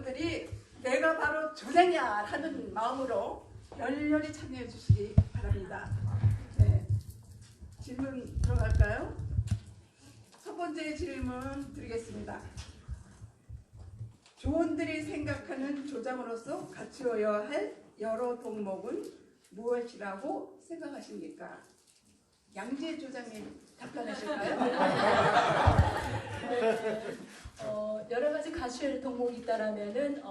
여러분들이 내가 바로 조장이야 하는 마음으로 열렬히 참여해 주시기 바랍니다. 네. 질문 들어갈까요? 첫 번째 질문 드리겠습니다. 조원들이 생각하는 조장으로서 갖추어야 할 여러 덕목은 무엇이라고 생각하십니까? 양재 조장님 답변하실까요? 여러 가지 갖춰야 할 덕목이 있다라면은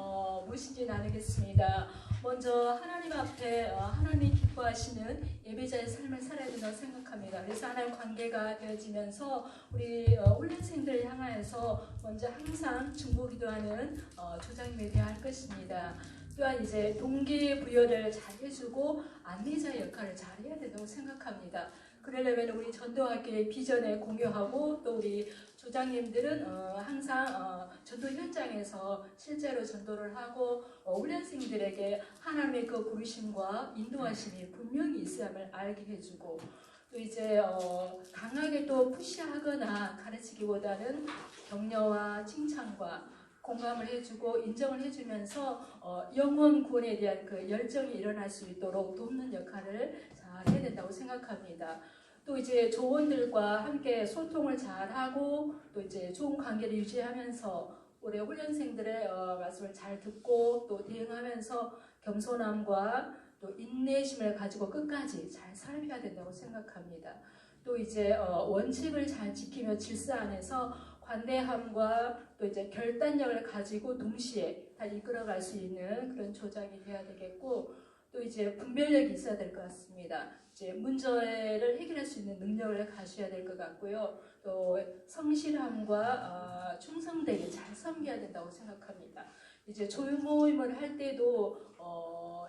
무엇인지는 알겠습니다. 먼저 하나님 앞에 하나님이 기뻐하시는 예배자의 삶을 살아야 된다고 생각합니다. 그래서 하나님 관계가 되어지면서 우리 훈련생들을 향하여서 먼저 항상 중보기도하는 조장님 예배해야 할 것입니다. 또한 이제 동기부여를 잘 해주고 안내자의 역할을 잘 해야 된다고 생각합니다. 그러려면 우리 전도학교의 비전에 공유하고 또 우리 조장님들은 항상 전도 현장에서 실제로 전도를 하고 훈련생들에게 하나님의 그 부르심과 인도하심이 분명히 있음을 알게 해주고 또 이제 강하게 또 푸시하거나 가르치기보다는 격려와 칭찬과 공감을 해주고 인정을 해주면서 영혼 구원에 대한 그 열정이 일어날 수 있도록 돕는 역할을 잘 해야 된다고 생각합니다. 또 이제 조원들과 함께 소통을 잘하고 또 이제 좋은 관계를 유지하면서 우리 훈련생들의 말씀을 잘 듣고 또 대응하면서 겸손함과 또 인내심을 가지고 끝까지 잘 살펴야 된다고 생각합니다. 또 이제 원칙을 잘 지키며 질서 안에서 관대함과 또 이제 결단력을 가지고 동시에 다 이끌어갈 수 있는 그런 조장이 되어야 되겠고 또 이제 분별력이 있어야 될 것 같습니다. 이제 문제를 해결할 수 있는 능력을 가져야 될 것 같고요. 또 성실함과 충성되게 잘 섬겨야 된다고 생각합니다. 이제 조율 모임을 할 때도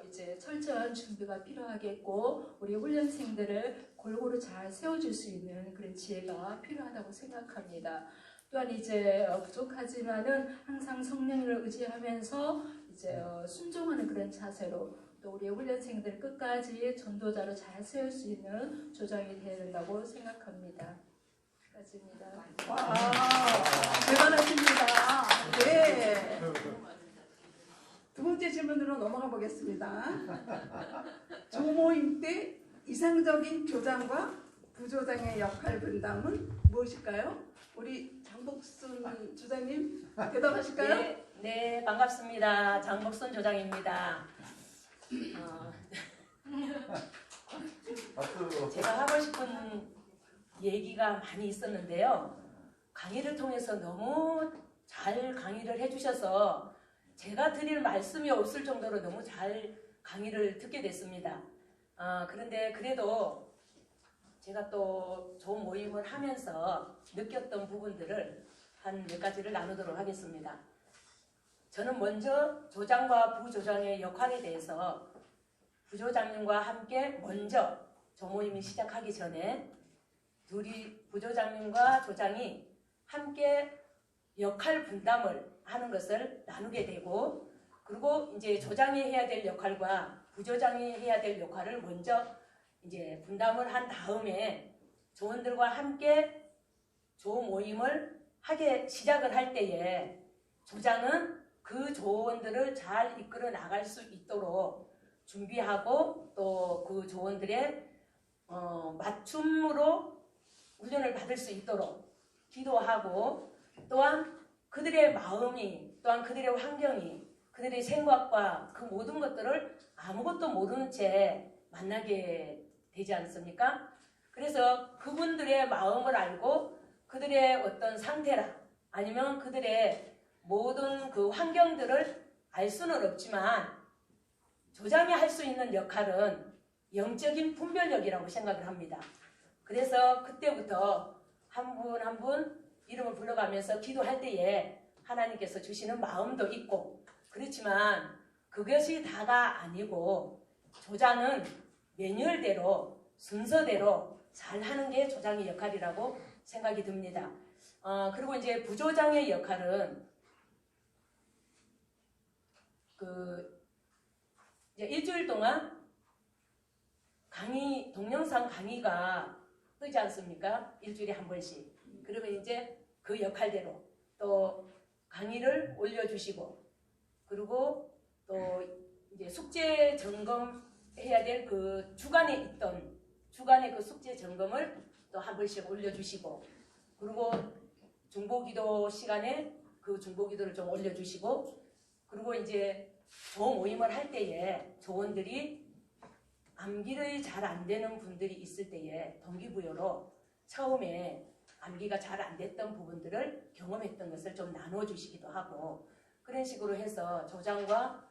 이제 철저한 준비가 필요하겠고 우리 훈련생들을 골고루 잘 세워줄 수 있는 그런 지혜가 필요하다고 생각합니다. 또한 이제 부족하지만은 항상 성령을 의지하면서 이제 순종하는 그런 자세로 또 우리 훈련생들 끝까지 전도자로 잘 세울 수 있는 조장이 되어야 된다고 생각합니다. 여기까지입니다. 와, 대단하십니다. 네. 두 번째 질문으로 넘어가 보겠습니다. 조모임 때 이상적인 조장과 부조장의 역할 분담은 무엇일까요? 우리 장복순 조장님 대답하실까요? 네, 반갑습니다. 장복순 조장입니다. 제가 하고 싶은 얘기가 많이 있었는데요. 강의를 통해서 너무 잘 강의를 해주셔서 제가 드릴 말씀이 없을 정도로 너무 잘 강의를 듣게 됐습니다. 그런데 그래도 제가 또 좋은 모임을 하면서 느꼈던 부분들을 한 몇 가지를 나누도록 하겠습니다. 저는 먼저 조장과 부조장의 역할에 대해서 부조장님과 함께 먼저 조모임이 시작하기 전에 둘이 부조장님과 조장이 함께 역할 분담을 하는 것을 나누게 되고 그리고 이제 조장이 해야 될 역할과 부조장이 해야 될 역할을 먼저 이제 분담을 한 다음에 조원들과 함께 조모임을 하게 시작을 할 때에 조장은 그 조원들을 잘 이끌어 나갈 수 있도록 준비하고 또 그 조원들의 맞춤으로 훈련을 받을 수 있도록 기도하고 또한 그들의 마음이 또한 그들의 환경이 그들의 생각과 그 모든 것들을 아무것도 모르는 채 만나게 되지 않습니까? 그래서 그분들의 마음을 알고 그들의 어떤 상태라 아니면 그들의 모든 그 환경들을 알 수는 없지만 조장이 할 수 있는 역할은 영적인 분별력이라고 생각을 합니다. 그래서 그때부터 한 분 한 분 이름을 불러가면서 기도할 때에 하나님께서 주시는 마음도 있고 그렇지만 그것이 다가 아니고 조장은 매뉴얼대로 순서대로 잘 하는 게 조장의 역할이라고 생각이 듭니다. 그리고 이제 부조장의 역할은 이제 일주일 동안 강의, 동영상 강의가 뜨지 않습니까? 일주일에 한 번씩. 그러면 이제 그 역할대로 또 강의를 올려주시고 그리고 또 이제 숙제 점검해야 될 그 주간에 그 숙제 점검을 또 한 번씩 올려주시고, 그리고 중보기도 시간에 그 중보기도를 좀 올려주시고, 그리고 이제 조 모임을 할 때에 조원들이 암기를 잘 안 되는 분들이 있을 때에 동기부여로 처음에 암기가 잘 안 됐던 부분들을 경험했던 것을 좀 나눠주시기도 하고, 그런 식으로 해서 조장과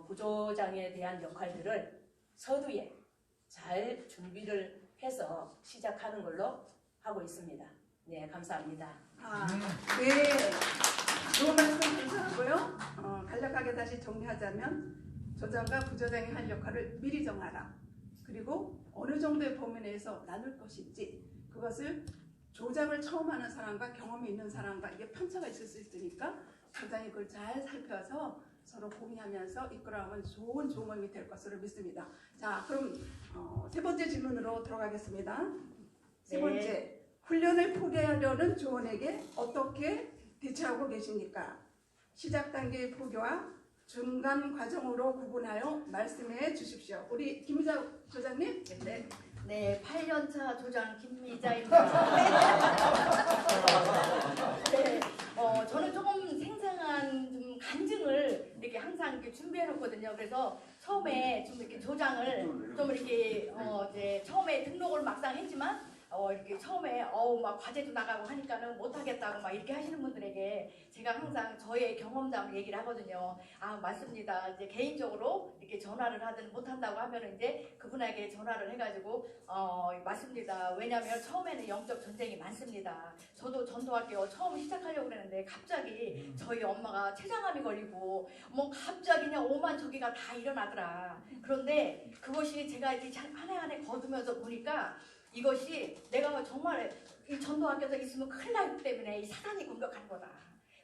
부조장에 대한 역할들을 서두에 잘 준비를 해서 시작하는 걸로 하고 있습니다. 네, 감사합니다. 네. 좋은 말씀 감사하고요. 간략하게 다시 정리하자면 조장과 부조장이 할 역할을 미리 정하라. 그리고 어느 정도의 범위 내에서 나눌 것인지, 그것을 조장을 처음 하는 사람과 경험이 있는 사람과 이게 편차가 있을 수 있으니까 조장이 그걸 잘 살펴서 서로 공유하면서 이끌어가면 좋은 조모임이 될 것으로 믿습니다. 자, 그럼 세 번째 질문으로 들어가겠습니다. 세 번째, 훈련을 포기하려는 조원에게 어떻게 대처하고 계십니까? 시작 단계의 포기와 중간 과정으로 구분하여 말씀해 주십시오. 우리 김미자 조장님. 네. 네, 8년차 조장 김미자입니다. 네, 저는 조금 생생한 좀 간증을 이렇게 항상 이렇게 준비해 놓거든요. 그래서 처음에 좀 이렇게 조장을 좀 이렇게 이제 처음에 등록을 막상 했지만 이렇게 처음에 막 과제도 나가고 하니까는 못하겠다고 막 이렇게 하시는 분들에게 제가 항상 저의 경험담을 얘기를 하거든요. 아, 맞습니다. 이제 개인적으로 이렇게 전화를 하든 못한다고 하면은 이제 그분에게 전화를 해가지고 맞습니다. 왜냐하면 처음에는 영적 전쟁이 많습니다. 저도 전도학교 처음 시작하려고 그랬는데 갑자기 저희 엄마가 췌장암이 걸리고 뭐 갑자기 그냥 오만저기가 다 일어나더라. 그런데 그것이 제가 이렇게 한 해 한 해 거두면서 보니까 이것이 내가 정말 이 전도학교에서 있으면 큰일 나기 때문에 이 사단이 공격하는 거다.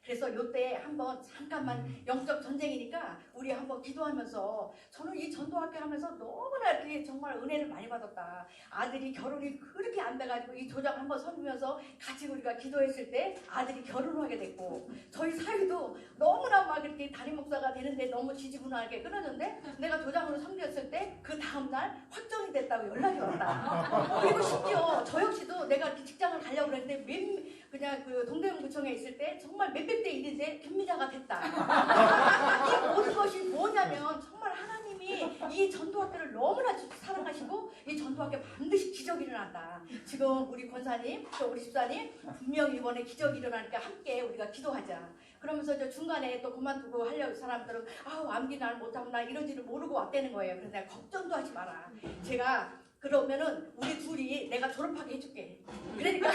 그래서 이때 한번 잠깐만 영적 전쟁이니까 우리 한번 기도하면서, 저는 이 전도학교 하면서 너무나 이렇게 정말 은혜를 많이 받았다. 아들이 결혼이 그렇게 안 돼가지고 이 조장 한번 섬기면서 같이 우리가 기도했을 때 아들이 결혼을 하게 됐고, 저희 사위도 너무나 막 이렇게 담임 목사가 되는데 너무 지지분하게 끊어졌는데 내가 조장으로 섬겼을 때 그 다음날 확정이 됐다고 연락이 왔다. 그리고 심지어 저 역시도 내가 이렇게 직장을 가려고 그랬는데 그냥 그 동대문구청에 있을 때 정말 몇백 대 일인데 김미자가 됐다. 이 모든 것이 뭐냐면 정말 하나님이 이 전도학교를 너무나 사랑하시고 이 전도학교 반드시 기적이 일어난다. 지금 우리 권사님 또 우리 집사님 분명히 이번에 기적이 일어나니까 함께 우리가 기도하자. 그러면서 저 중간에 또 그만두고 하려고 사람들은 암기 날 못하고 나 이런지를 모르고 왔다는 거예요. 그래서 내가 걱정도 하지 마라. 제가 그러면은 우리 둘이 내가 졸업하게 해줄게. 그러니까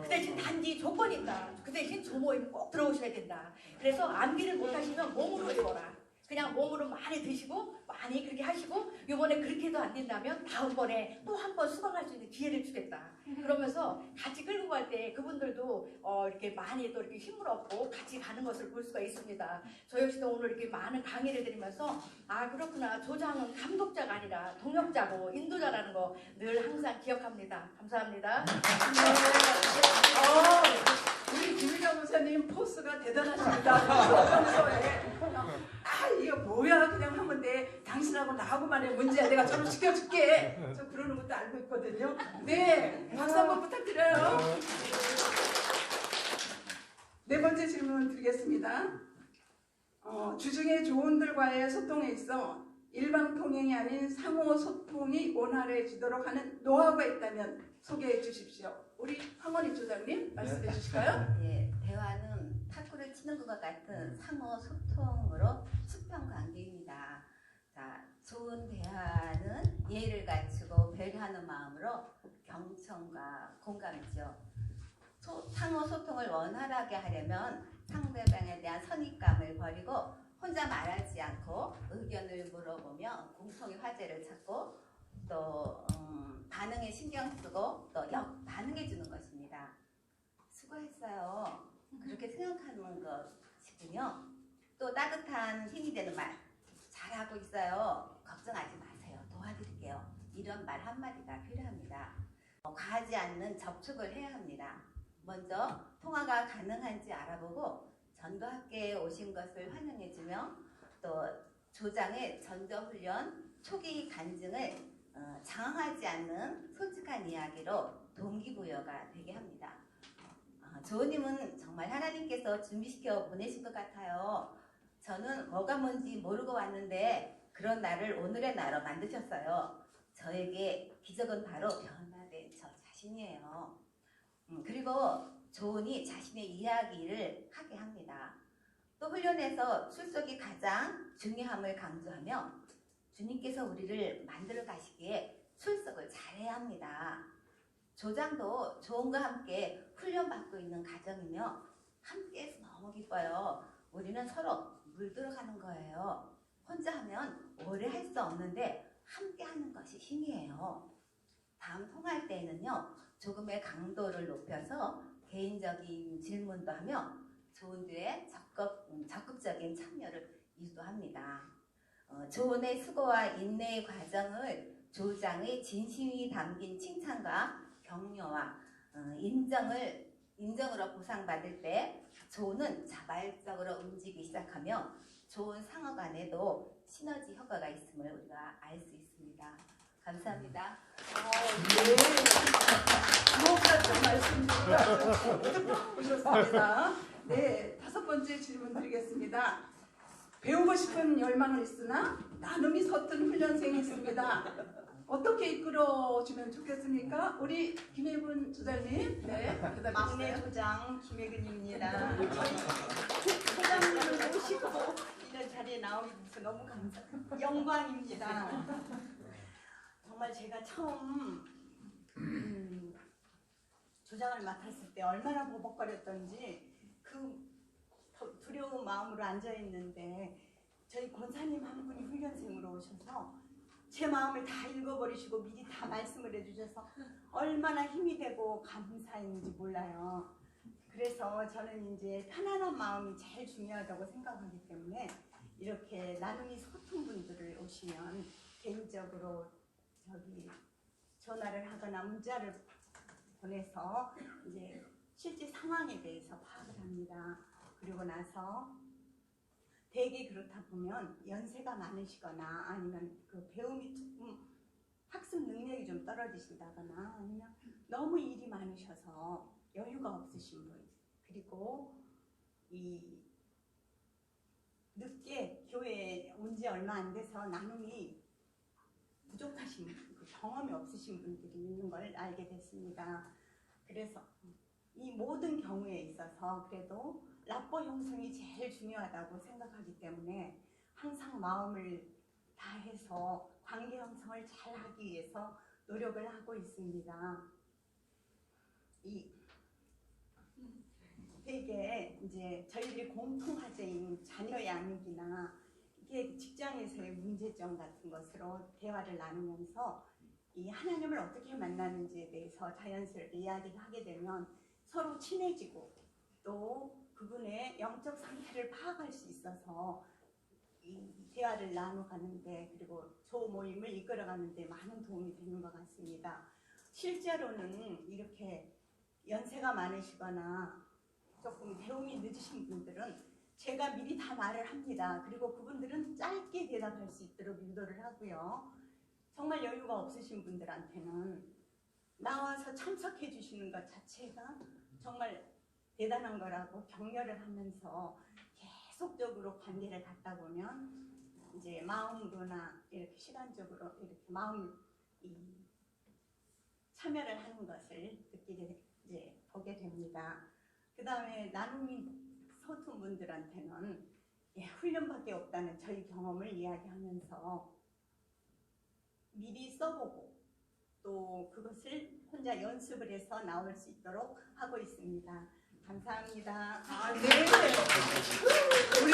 그 대신 단지 조건이 있다. 그 대신 조모임 꼭 들어오셔야 된다. 그래서 암기를 못하시면 몸으로 외워라. 그냥 몸으로 많이 드시고 많이 그렇게 하시고, 이번에 그렇게도 안 된다면 다음번에 또 한 번 수강할 수 있는 기회를 주겠다. 그러면서 같이 끌고 갈 때 그분들도 이렇게 많이 또 이렇게 힘을 얻고 같이 가는 것을 볼 수가 있습니다. 저 역시도 오늘 이렇게 많은 강의를 드리면서 아, 그렇구나, 조장은 감독자가 아니라 동역자고 인도자라는 거 늘 항상 기억합니다. 감사합니다. 우리 김미자 목사님 포스가 대단하십니다. 평소에 이거 뭐야 그냥 하면 돼, 당신하고 나하고만의 문제야, 내가 저를 시켜줄게, 저 그러는 것도 알고 있거든요. 네, 박수 한번 부탁드려요. 네 번째 질문 드리겠습니다. 주중에 조원들과의 소통에 있어 일방통행이 아닌 상호소통이 원활해지도록 하는 노하우가 있다면 소개해 주십시오. 우리 황원희 조장님 말씀해 주실까요? 예, 대화는 탁구를 치는 것과 같은 상호 소통으로 수평 관계입니다. 자, 좋은 대화는 예의를 갖추고 배려하는 마음으로 경청과 공감이죠. 상호 소통을 원활하게 하려면 상대방에 대한 선입감을 버리고 혼자 말하지 않고 의견을 물어보며 공통의 화제를 찾고 또 반응에 신경 쓰고 또 반응해 주는 것입니다. 수고했어요. 그렇게 생각하는 것이군요. 또 따뜻한 힘이 되는 말, 잘하고 있어요. 걱정하지 마세요. 도와드릴게요. 이런 말 한마디가 필요합니다. 과하지 않는 접촉을 해야 합니다. 먼저 통화가 가능한지 알아보고 전도학교에 오신 것을 환영해주며 또 조장의 전저훈련 초기 간증을 장황하지 않는 솔직한 이야기로 동기부여가 되게 합니다. 조우님은 정말 하나님께서 준비시켜 보내신 것 같아요. 저는 뭐가 뭔지 모르고 왔는데 그런 날을 오늘의 나로 만드셨어요. 저에게 기적은 바로 변화된 저 자신이에요. 그리고 조은이 자신의 이야기를 하게 합니다. 또 훈련에서 출석이 가장 중요함을 강조하며 주님께서 우리를 만들어 가시기에 출석을 잘해야 합니다. 조장도 조은과 함께 훈련받고 있는 가정이며 함께해서 너무 기뻐요. 우리는 서로 물들어가는 거예요. 혼자 하면 오래 할 수 없는데 함께 하는 것이 힘이에요. 다음 통화할 때에는요, 조금의 강도를 높여서 개인적인 질문도 하며 조은들의 적극적인 참여를 유도합니다. 조은의 수고와 인내의 과정을 조장의 진심이 담긴 칭찬과 격려와 인정으로 보상받을 때 조은은 자발적으로 움직이기 시작하며 좋은 상호 간에도 시너지 효과가 있음을 우리가 알 수 있습니다. 감사합니다. 네. 주옥 같은 말씀 보셨습니다. 네, 5번째 질문 드리겠습니다. 배우고 싶은 열망은 있으나 나눔이 서툰 훈련생이 있습니다. 어떻게 이끌어주면 좋겠습니까? 우리 김혜분 조장님. 네, 막내 조장 김혜근입니다. 조장님을 모시고 이런 자리에 나오게 돼서 너무 영광입니다. 정말 제가 처음 조장을 맡았을 때 얼마나 버벅거렸던지 그 두려운 마음으로 앉아있는데 저희 권사님 한 분이 훈련생으로 오셔서 제 마음을 다 읽어버리시고 미리 다 말씀을 해주셔서 얼마나 힘이 되고 감사했는지 몰라요. 그래서 저는 이제 편안한 마음이 제일 중요하다고 생각하기 때문에 이렇게 나눔이 서툰 분들을 오시면 개인적으로 전화를 하거나 문자를 보내서 이제 실제 상황에 대해서 파악을 합니다. 그리고 나서 대개 그렇다 보면 연세가 많으시거나 아니면 그 배움이 조금 학습 능력이 좀 떨어지신다거나 아니면 너무 일이 많으셔서 여유가 없으신 분, 그리고 이 늦게 교회에 온 지 얼마 안 돼서 나눔이 부족하신 그 경험이 없으신 분들이 있는 걸 알게 됐습니다. 그래서 이 모든 경우에 있어서 그래도 라포 형성이 제일 중요하다고 생각하기 때문에 항상 마음을 다해서 관계 형성을 잘 하기 위해서 노력을 하고 있습니다. 되게 이제 저희들이 공통 화제인 자녀 양육이나 이게 직장에서의 문제점 같은 것으로 대화를 나누면서 이 하나님을 어떻게 만나는지에 대해서 자연스럽게 이야기를 하게 되면 서로 친해지고 또 그분의 영적 상태를 파악할 수 있어서 이 대화를 나눠가는데 그리고 조 모임을 이끌어가는데 많은 도움이 되는 것 같습니다. 실제로는 이렇게 연세가 많으시거나 조금 배움이 늦으신 분들은 제가 미리 다 말을 합니다. 그리고 그분들은 짧게 대답할 수 있도록 유도를 하고요. 정말 여유가 없으신 분들한테는 나와서 참석해 주시는 것 자체가 정말 대단한 거라고 격려를 하면서 계속적으로 관계를 갖다 보면 이제 마음으로나 이렇게 시간적으로 이렇게 참여를 하는 것을 이제 보게 됩니다. 그 다음에 나눔이 서툰 분들한테는 훈련밖에 없다는 저희 경험을 이야기하면서 미리 써보고 또 그것을 혼자 연습을 해서 나올 수 있도록 하고 있습니다. 감사합니다. 네. 우리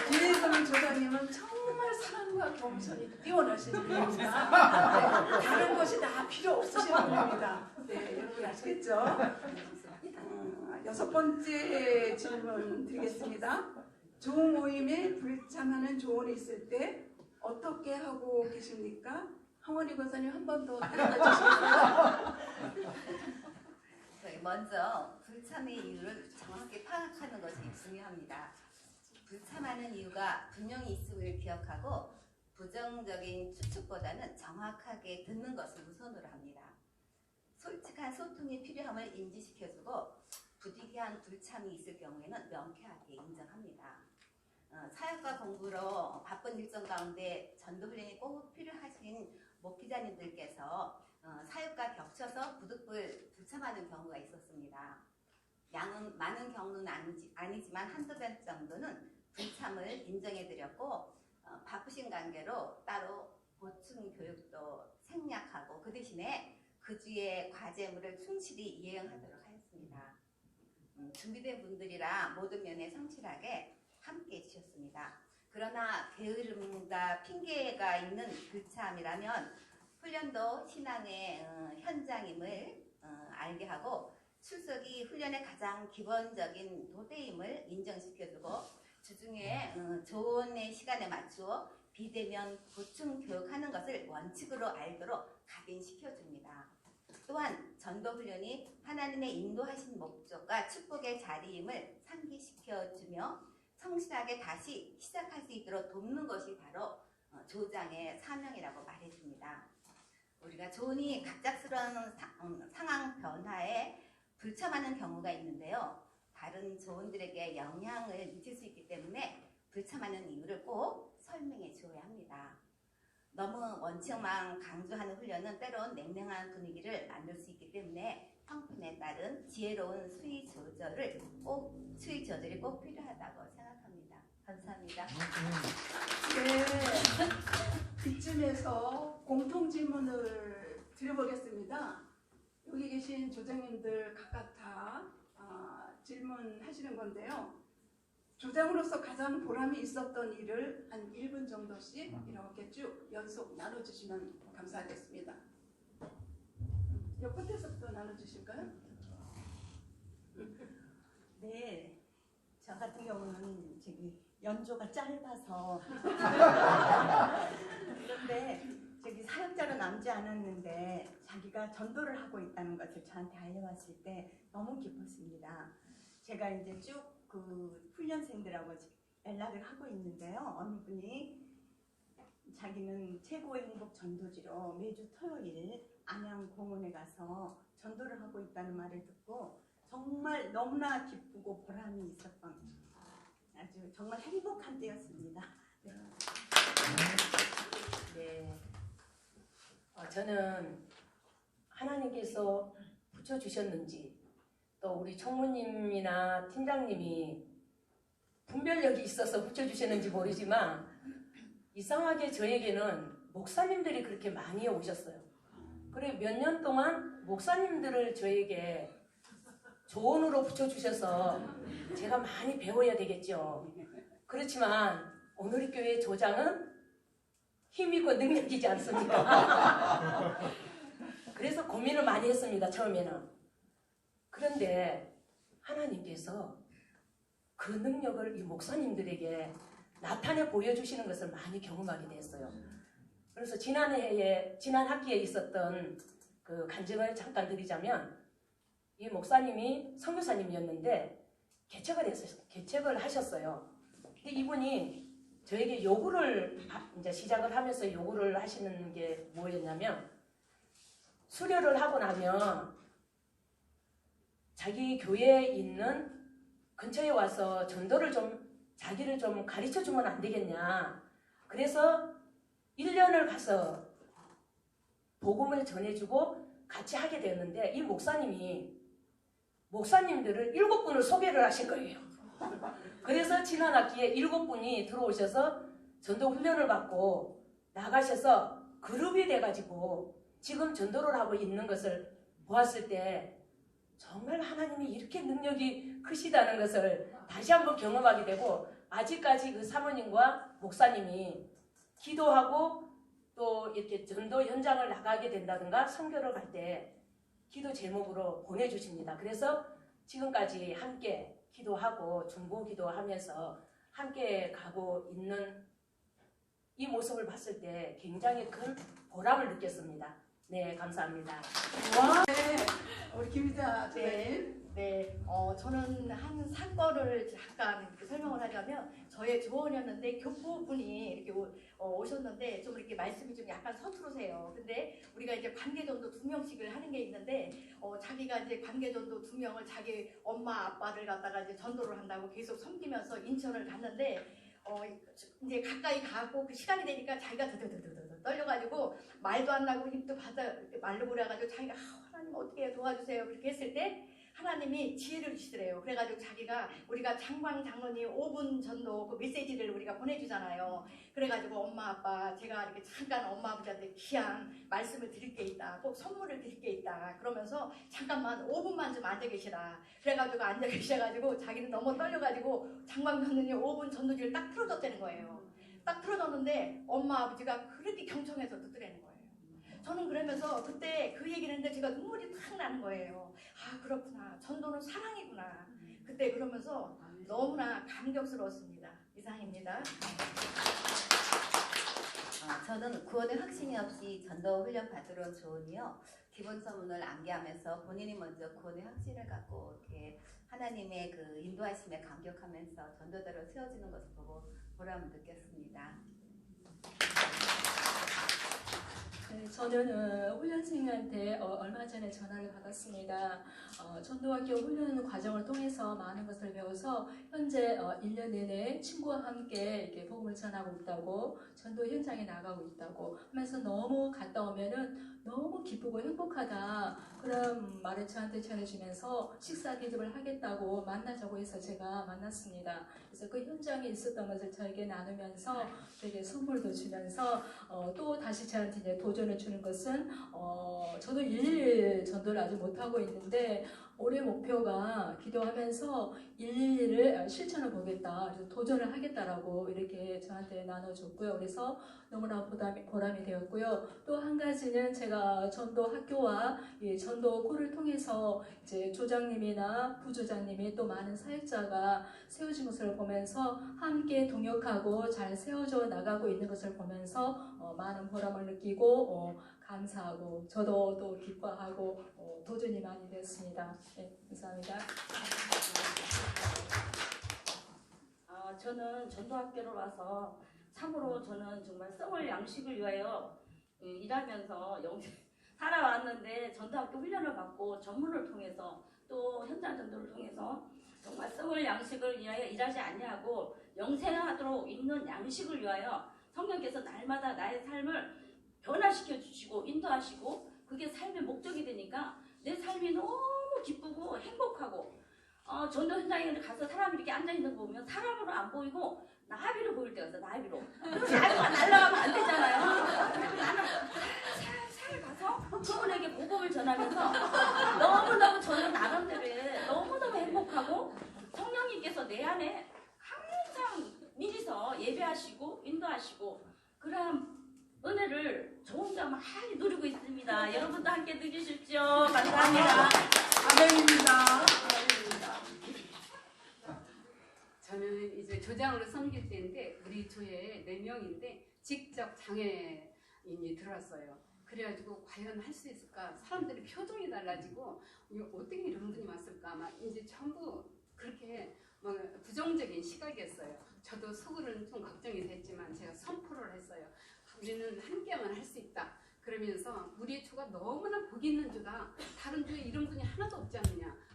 김혜선 조장님은 정말 사랑과 겸손이 뛰어나신 분입니다. 다른 것이 다 필요 없으신 분입니다. 네, 여러분 아시겠죠? 6번째 질문 드리겠습니다. 조모임에 불참하는 조언이 있을 때 어떻게 하고 계십니까? 황원희 권사님 한 번 더 따라가 주시겠어요? 저희 먼저 불참의 이유를 정확히 파악하는 것이 중요합니다. 불참하는 이유가 분명히 있음을 기억하고 부정적인 추측보다는 정확하게 듣는 것을 우선으로 합니다. 솔직한 소통이 필요함을 인지시켜주고 부득이한 불참이 있을 경우에는 명쾌하게 인정합니다. 사역과 공부로 바쁜 일정 가운데 전도훈련이 꼭 필요하신 목회자님들께서 사역과 겹쳐서 부득불 불참하는 경우가 있었습니다. 양은 많은 경우는 아니지만 한두 번 정도는 불참을 인정해드렸고 바쁘신 관계로 따로 보충 교육도 생략하고 그 대신에 그 주의 과제물을 충실히 이행하도록 하였습니다. 준비된 분들이라 모든 면에 성실하게 함께 해주셨습니다. 그러나 게으름과 핑계가 있는 불참이라면 훈련도 신앙의 현장임을 알게 하고 출석이 훈련의 가장 기본적인 도대임을 인정시켜주고 주중에 좋은 시간에 맞추어 비대면 보충 교육하는 것을 원칙으로 알도록 각인시켜줍니다. 또한 전도훈련이 하나님의 인도하신 목적과 축복의 자리임을 상기시켜주며 성실하게 다시 시작할 수 있도록 돕는 것이 바로 조장의 사명이라고 말해줍니다. 우리가 조언이 갑작스러운 상황 변화에 불참하는 경우가 있는데요. 다른 조언들에게 영향을 미칠 수 있기 때문에 불참하는 이유를 꼭 설명해 주어야 합니다. 너무 원칙만 강조하는 훈련은 때론 냉랭한 분위기를 만들 수 있기 때문에 형편에 따른 지혜로운 수위 조절이 꼭 필요하다고 생각합니다. 감사합니다. 네, 이쯤에서 공통 질문을 드려보겠습니다. 여기 계신 조장님들 각각 다 질문하시는 건데요. 조장으로서 가장 보람이 있었던 일을 한 1분 정도씩 이렇게 쭉 연속 나눠주시면 감사하겠습니다. 옆 끝에서부터 나눠주실까요? 네, 저 같은 경우는 저기 연조가 짧아서 그런데 저기 사역자로 남지 않았는데 자기가 전도를 하고 있다는 것을 저한테 알려왔을 때 너무 기뻤습니다. 제가 이제 쭉 그 훈련생들하고 연락을 하고 있는데요. 어느 분이 자기는 최고의 행복 전도지로 매주 토요일 안양 공원에 가서 전도를 하고 있다는 말을 듣고 정말 너무나 기쁘고 보람이 있었던 아주 정말 행복한 때였습니다. 네. 네. 저는 하나님께서 붙여주셨는지 또 우리 총무님이나 팀장님이 분별력이 있어서 붙여주셨는지 모르지만 이상하게 저에게는 목사님들이 그렇게 많이 오셨어요. 그리고 몇 년 동안 목사님들을 저에게 조언으로 붙여주셔서 제가 많이 배워야 되겠죠. 그렇지만 오늘의 교회 조장은 힘이고 능력이지 않습니까? 그래서 고민을 많이 했습니다. 처음에는. 그런데 하나님께서 그 능력을 이 목사님들에게 나타내 보여주시는 것을 많이 경험하게 됐어요. 그래서 지난 학기에 있었던 그 간증을 잠깐 드리자면 이 목사님이 선교사님이었는데 개척을 하셨어요. 근데 이분이 저에게 요구를 이제 시작을 하면서 요구를 하시는 게 뭐였냐면 수료를 하고 나면 자기 교회에 있는 근처에 와서 전도를 자기를 좀 가르쳐 주면 안 되겠냐. 그래서 1년을 가서 복음을 전해주고 같이 하게 되었는데 이 목사님들을 7분을 소개를 하신 거예요. 그래서 지난 학기에 7분이 들어오셔서 전도 훈련을 받고 나가셔서 그룹이 돼가지고 지금 전도를 하고 있는 것을 보았을 때 정말 하나님이 이렇게 능력이 크시다는 것을 다시 한번 경험하게 되고 아직까지 그 사모님과 목사님이 기도하고 또 이렇게 전도 현장을 나가게 된다든가 선교를 갈 때 기도 제목으로 보내주십니다. 그래서 지금까지 함께 기도하고 중보 기도하면서 함께 가고 있는 이 모습을 봤을 때 굉장히 큰 보람을 느꼈습니다. 네, 감사합니다. 와, 네, 우리 김희자 조장님. 네, 저는 한 사건을 잠깐 이렇게 설명을 하자면 저의 조언이었는데 교포분이 이렇게 오셨는데 좀 이렇게 말씀이 좀 약간 서투르세요. 근데 우리가 이제 관계전도 2명씩을 하는 게 있는데 자기가 이제 관계전도 2명을 자기 엄마 아빠를 갖다가 이제 전도를 한다고 계속 섬기면서 인천을 갔는데 이제 가까이 가고 그 시간이 되니까 자기가 드드드드드 떨려가지고 말도 안 나고 힘도 받아 말로 그래가지고 자기가 하나님 어떻게 도와주세요 그렇게 했을 때 하나님이 지혜를 주시더래요. 그래가지고 자기가 우리가 장광 장로님 5분 전도 그 메시지를 우리가 보내주잖아요. 그래가지고 엄마 아빠 제가 이렇게 잠깐 엄마 아버지한테 귀한 말씀을 드릴 게 있다. 꼭 선물을 드릴 게 있다. 그러면서 잠깐만 5분만 좀 앉아 계시라. 그래가지고 앉아 계셔가지고 자기는 너무 떨려가지고 장광 장로님 5분 전도지를 딱 틀어줬다는 거예요. 딱 틀어줬는데 엄마 아버지가 그렇게 경청해서 듣더라는 거예요. 저는 그러면서 그때 그 얘기를 했는데 제가 눈물이 탁 나는 거예요. 아 그렇구나. 전도는 사랑이구나. 그때 그러면서 너무나 감격스러웠습니다. 이상입니다. 저는 구원의 확신이 없이 전도 훈련 받으러 온 조은이요. 기본 서문을 암기하면서 본인이 먼저 구원의 확신을 갖고 이렇게 하나님의 그 인도하심에 감격하면서 전도자로 세워지는 것을 보고 보람을 느꼈습니다. 네, 저는 훈련생한테 얼마 전에 전화를 받았습니다. 전도학교 훈련 과정을 통해서 많은 것을 배워서 현재 1년 내내 친구와 함께 이렇게 복음을 전하고 있다고 전도 현장에 나가고 있다고 하면서 너무 갔다 오면은 너무 기쁘고 행복하다 그런 말을 저한테 전해주면서 식사 대접을 하겠다고 만나자고 해서 제가 만났습니다. 그래서 그 현장에 있었던 것을 저에게 나누면서 저에게 선물도 주면서 또 다시 저한테 이제 도전을 주는 것은 저도 일일 전도를 아직 못하고 있는데 올해 목표가 기도하면서 일일을 실천해 보겠다. 그래서 도전을 하겠다라고 이렇게 저한테 나눠줬고요. 그래서 너무나 보람이 되었고요. 또 한 가지는 제가 전도 학교와 전도코를 통해서 이제 조장님이나 부조장님이 또 많은 사역자가 세워진 것을 보면서 함께 동역하고 잘 세워져 나가고 있는 것을 보면서 많은 보람을 느끼고 감사하고 저도 또 기뻐하고 도전이 많이 됐습니다. 네, 감사합니다. 저는 전도학교로 와서 참으로 저는 정말 썩을 양식을 위하여 일하면서 살아왔는데 전도학교 훈련을 받고 전문을 통해서 또 현장 전도를 통해서 정말 썩을 양식을 위하여 일하지 아니하고 영생하도록 있는 양식을 위하여 성령께서 날마다 나의 삶을 변화시켜 주시고 인도하시고 그게 삶의 목적이 되니까 내 삶이 너무 기쁘고 행복하고 전도 현장에 가서 사람이 이렇게 앉아있는 거 보면 사람으로 안 보이고 나비로 보일 때가 있어. 나비로. 나비가 날아가면 안 되잖아요. 그래서 나는 살살 가서 그분에게 복음을 전하면서 너무너무 저는 나름대로 너무너무 행복하고 성령님께서 내 안에 항상 미리서 예배하시고 인도하시고 그런 은혜를 저 혼자 많이 누리고 있습니다. 여러분도 함께 누리십시오. 감사합니다. 아멘입니다. 저는 이제 조장으로 섬길 때인데 우리 조에 4명인데 직접 장애인이 들어왔어요. 그래가지고 과연 할 수 있을까? 사람들이 표정이 달라지고 어떻게 이런 분이 왔을까? 막 이제 전부 그렇게 부정적인 시각이었어요. 저도 속으로는 좀 걱정이 됐지만 제가 선포를 했어요. 우리는 함께만 할 수 있다. 그러면서 우리 조가 너무나 복 있는 조다. 다른 조에 이런 분이 하나도 없지 않느냐.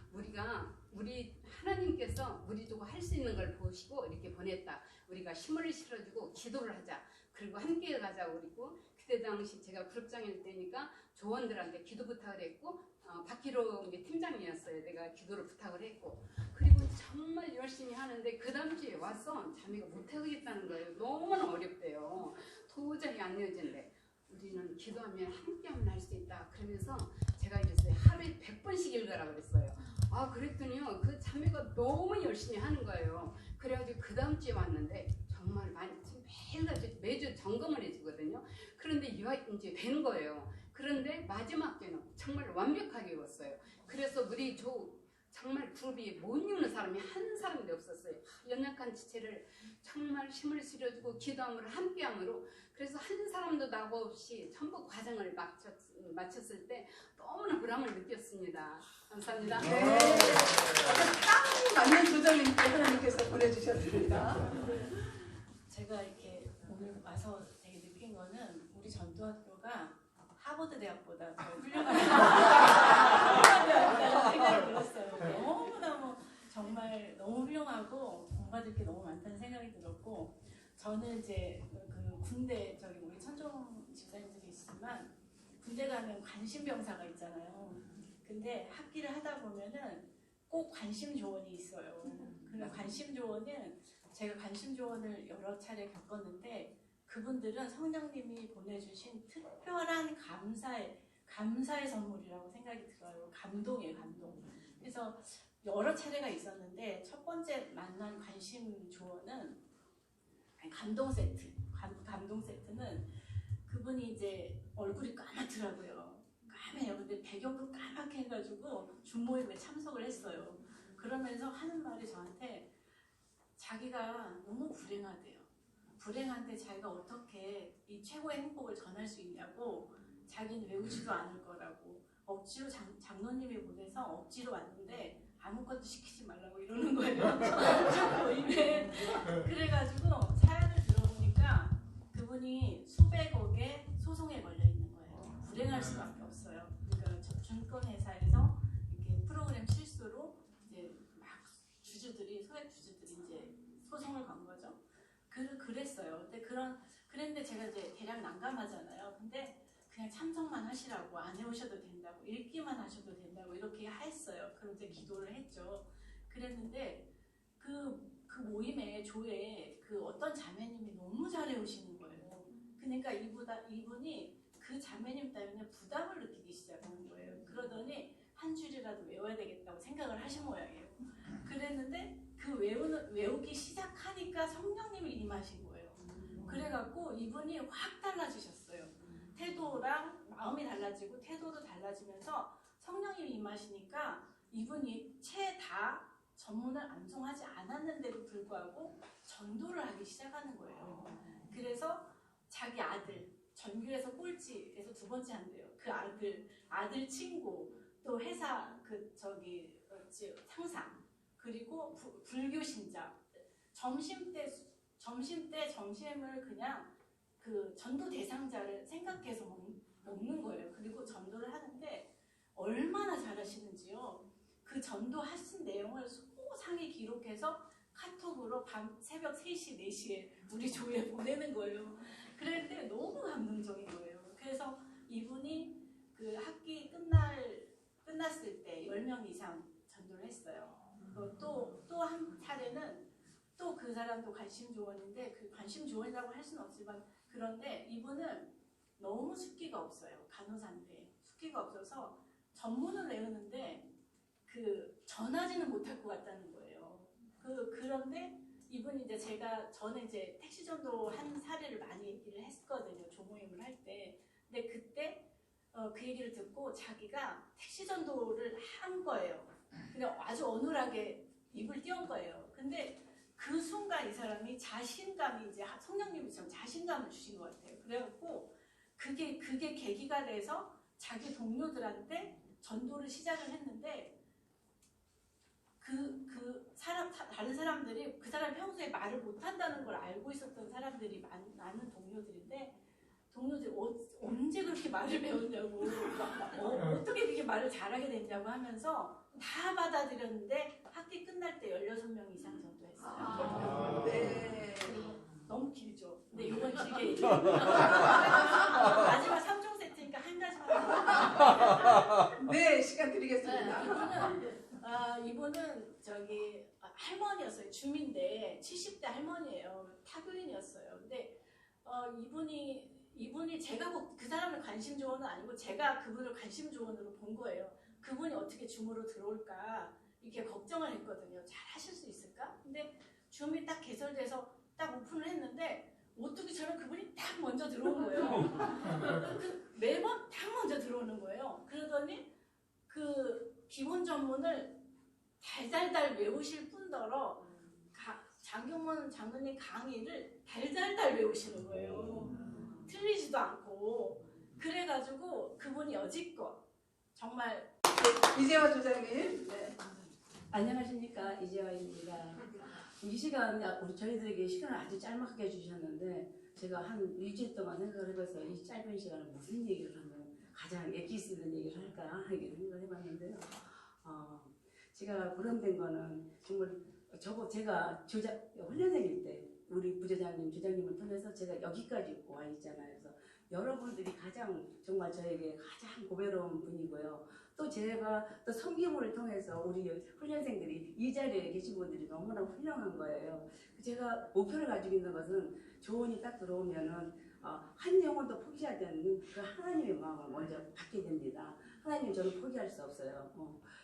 우리 하나님께서 우리 조가 할 수 있는 걸 보시고 이렇게 보냈다. 우리가 힘을 실어주고 기도를 하자. 그리고 함께 가자고 그랬고 그때 당시 제가 그룹장일 때니까 조원들한테 기도 부탁을 했고 박기로 팀장이었어요. 내가 기도를 부탁을 했고 그리고 정말 열심히 하는데 그 다음 주에 와서 자매가 못하겠다는 거예요. 너무나 어렵대요. 도저히 안 이어진대. 우리는 기도하면 함께하면 할 수 있다. 그러면서 제가 이랬어요. 하루에 100번씩 읽으라 그랬어요. 그랬더니요. 그 자매가 너무 열심히 하는 거예요. 그래가지고 그 다음 주에 왔는데 정말 많이 매주 점검을 해주거든요. 그런데 이제 된 거예요. 그런데 마지막 때는 정말 완벽하게 읽었어요. 그래서 우리 정말 그룹이 못 이루는 사람이 한 사람도 없었어요. 연약한 지체를 정말 힘을 실어주고 기도함으로 함께함으로 그래서 한 사람도 나고 없이 전부 과정을 마쳤을 때 너무나 보람을 느꼈습니다. 감사합니다. 네. 딱 맞는 조정님께 하나님께서 보내주셨습니다. 제가 이렇게 오늘 와서 되게 느낀 거는 우리 전도학교가 하버드 대학보다 더 훌륭하다는 생각이 들었어요. 너무너무 정말 너무 훌륭하고 공부받을 게 너무 많다는 생각이 들었고, 저는 이제 그 군대 저기 우리 천종 집사님들이 있지만 군대 가면 관심병사가 있잖아요. 근데 학기를 하다 보면은 꼭 관심 조원이 있어요. 그러니까 관심 조원은 제가 관심 조언을 여러 차례 겪었는데 그분들은 성령님이 보내주신 특별한 감사의 선물이라고 생각이 들어요. 감동이에요, 감동. 그래서 여러 차례가 있었는데 첫 번째 만난 관심 조언은 감동 세트. 감동 세트는 그분이 이제 얼굴이 까맣더라고요. 까매요. 근데 배경도 까맣게 해가지고 중모임에 참석을 했어요. 그러면서 하는 말이 저한테 자기가 너무 불행하대요. 불행한데 자기가 어떻게 이 최고의 행복을 전할 수 있냐고, 자기는 외우지도 않을 거라고, 억지로 장로님이 보내서 억지로 왔는데 아무것도 시키지 말라고 이러는 거예요. 모임에. 그래가지고 사연을 들어보니까 그분이 수백억의 소송에 걸려 있는 거예요. 불행할 수밖에 없어요. 그러니까 증권회사에서 이렇게 프로그램 실수로 이제 막 주주들이, 소액 주주들이 이제 소송을 건 거죠. 그랬어요. 근데 그랬는데 제가 이제 대략 난감하잖아요. 근데 그냥 참석만 하시라고, 안 해오셔도 된다고, 읽기만 하셔도 된다고 이렇게 했어요. 그럼 이제 기도를 했죠. 그랬는데 그 모임에 조에 그 어떤 자매님이 너무 잘해오시는 거예요. 그러니까 이분이 그 자매님 때문에 부담을 느끼기 시작하는 거예요. 그러더니 한 줄이라도 외워야 되겠다고 생각을 하신 모양이에요. 그랬는데 그 외우기 시작하니까 성령님이 임하신 거예요. 그래갖고 이분이 확 달라지셨어요. 태도랑 마음이 달라지고 태도도 달라지면서 성령님이 임하시니까 이분이 채 다 전문을 암송하지 않았는데도 불구하고 전도를 하기 시작하는 거예요. 그래서 자기 아들, 전교에서 꼴찌에서 2번째 한대요. 그 아들 친구, 또 회사 상사, 그리고 불교 신자, 점심을 그냥 그 전도 대상자를 생각해서 먹는 거예요. 그리고 전도를 하는데 얼마나 잘하시는지요. 그 전도하신 내용을 소상히 기록해서 카톡으로 새벽 3시, 4시에 우리 조에 보내는 거예요. 그랬는데 너무 감동적인 거예요. 그래서 이분이 그 학기 끝났을 때 10명 이상 전도를 했어요. 또 한 차례는 또 그 사람도 관심 조언인데, 그 관심 조언이라고 할 수는 없지만, 그런데 이분은 너무 숫기가 없어요. 간호사인데 숫기가 없어서 전문을 외우는데 그 전하지는 못할 것 같다는 거예요. 그런데 이분이 이제 저는 이제 택시 전도 한 사례를 많이 얘기를 했거든요. 조모임을 할 때. 근데 그때 그 얘기를 듣고 자기가 택시 전도를 한 거예요. 그냥 아주 어눌하게 입을 띄운 거예요. 근데 그 순간 이 사람이 자신감이, 이제 성령님이 좀 자신감을 주신 것 같아요. 그래갖고 그게 계기가 돼서 자기 동료들한테 전도를 시작을 했는데, 다른 사람들이 그 사람이 평소에 말을 못한다는 걸 알고 있었던 사람들이 많은 동료들인데, 동료들이 언제 그렇게 말을 배웠냐고, 어떻게 그렇게 말을 잘하게 됐냐고 하면서 다 받아들였는데 학기 끝날 때 16명 이상 전도했어요. 네. 너무 길죠. 근데 이건 길게 얘기해요. 마지막 3종 세트니까 한 가지만. 네, 시간 드리겠습니다. 이분은 할머니였어요. 주민데 70대 할머니예요. 타교인이었어요. 근데 이분이 제가 그 사람을 관심 조언은 아니고 제가 그분을 관심 조언으로 본 거예요. 그분이 어떻게 줌으로 들어올까 이렇게 걱정을 했거든요. 잘 하실 수 있을까? 근데 줌이 딱 개설돼서 딱 오픈을 했는데 오뚜기처럼 그분이 딱 먼저 들어온 거예요. 매번 딱 먼저 들어오는 거예요. 그러더니 그 기본 전문을 달달달 외우실 뿐더러 장경원 장로님 강의를 달달달 외우시는 거예요. 틀리지도 않고. 그래가지고 그분이 여지껏 정말 이재화 조장님. 네. 안녕하십니까, 이재화입니다. 이 시간 우리 저희들에게 시간을 아주 짤막하게 주셨는데 제가 한 일주일 동안 생각을 해봐서 이 짧은 시간에 무슨 얘기를 하면 가장 애기 있는 얘기를 할까 이렇게 생각을 해봤는데요. 제가 보람된 거는 정말 제가 훈련생일 때 우리 부조장님, 조장님을 통해서 제가 여기까지 와 있잖아요. 그래서 여러분들이 가장 정말 저에게 가장 고배로운 분이고요. 또 제가 또 섬김을 통해서 우리 훈련생들이 이 자리에 계신 분들이 너무나 훌륭한 거예요. 제가 목표를 가지고 있는 것은 조언이 딱 들어오면은 한 영혼도 포기하지 않는 그 하나님의 마음을 먼저 받게 됩니다. 하나님 저는 포기할 수 없어요.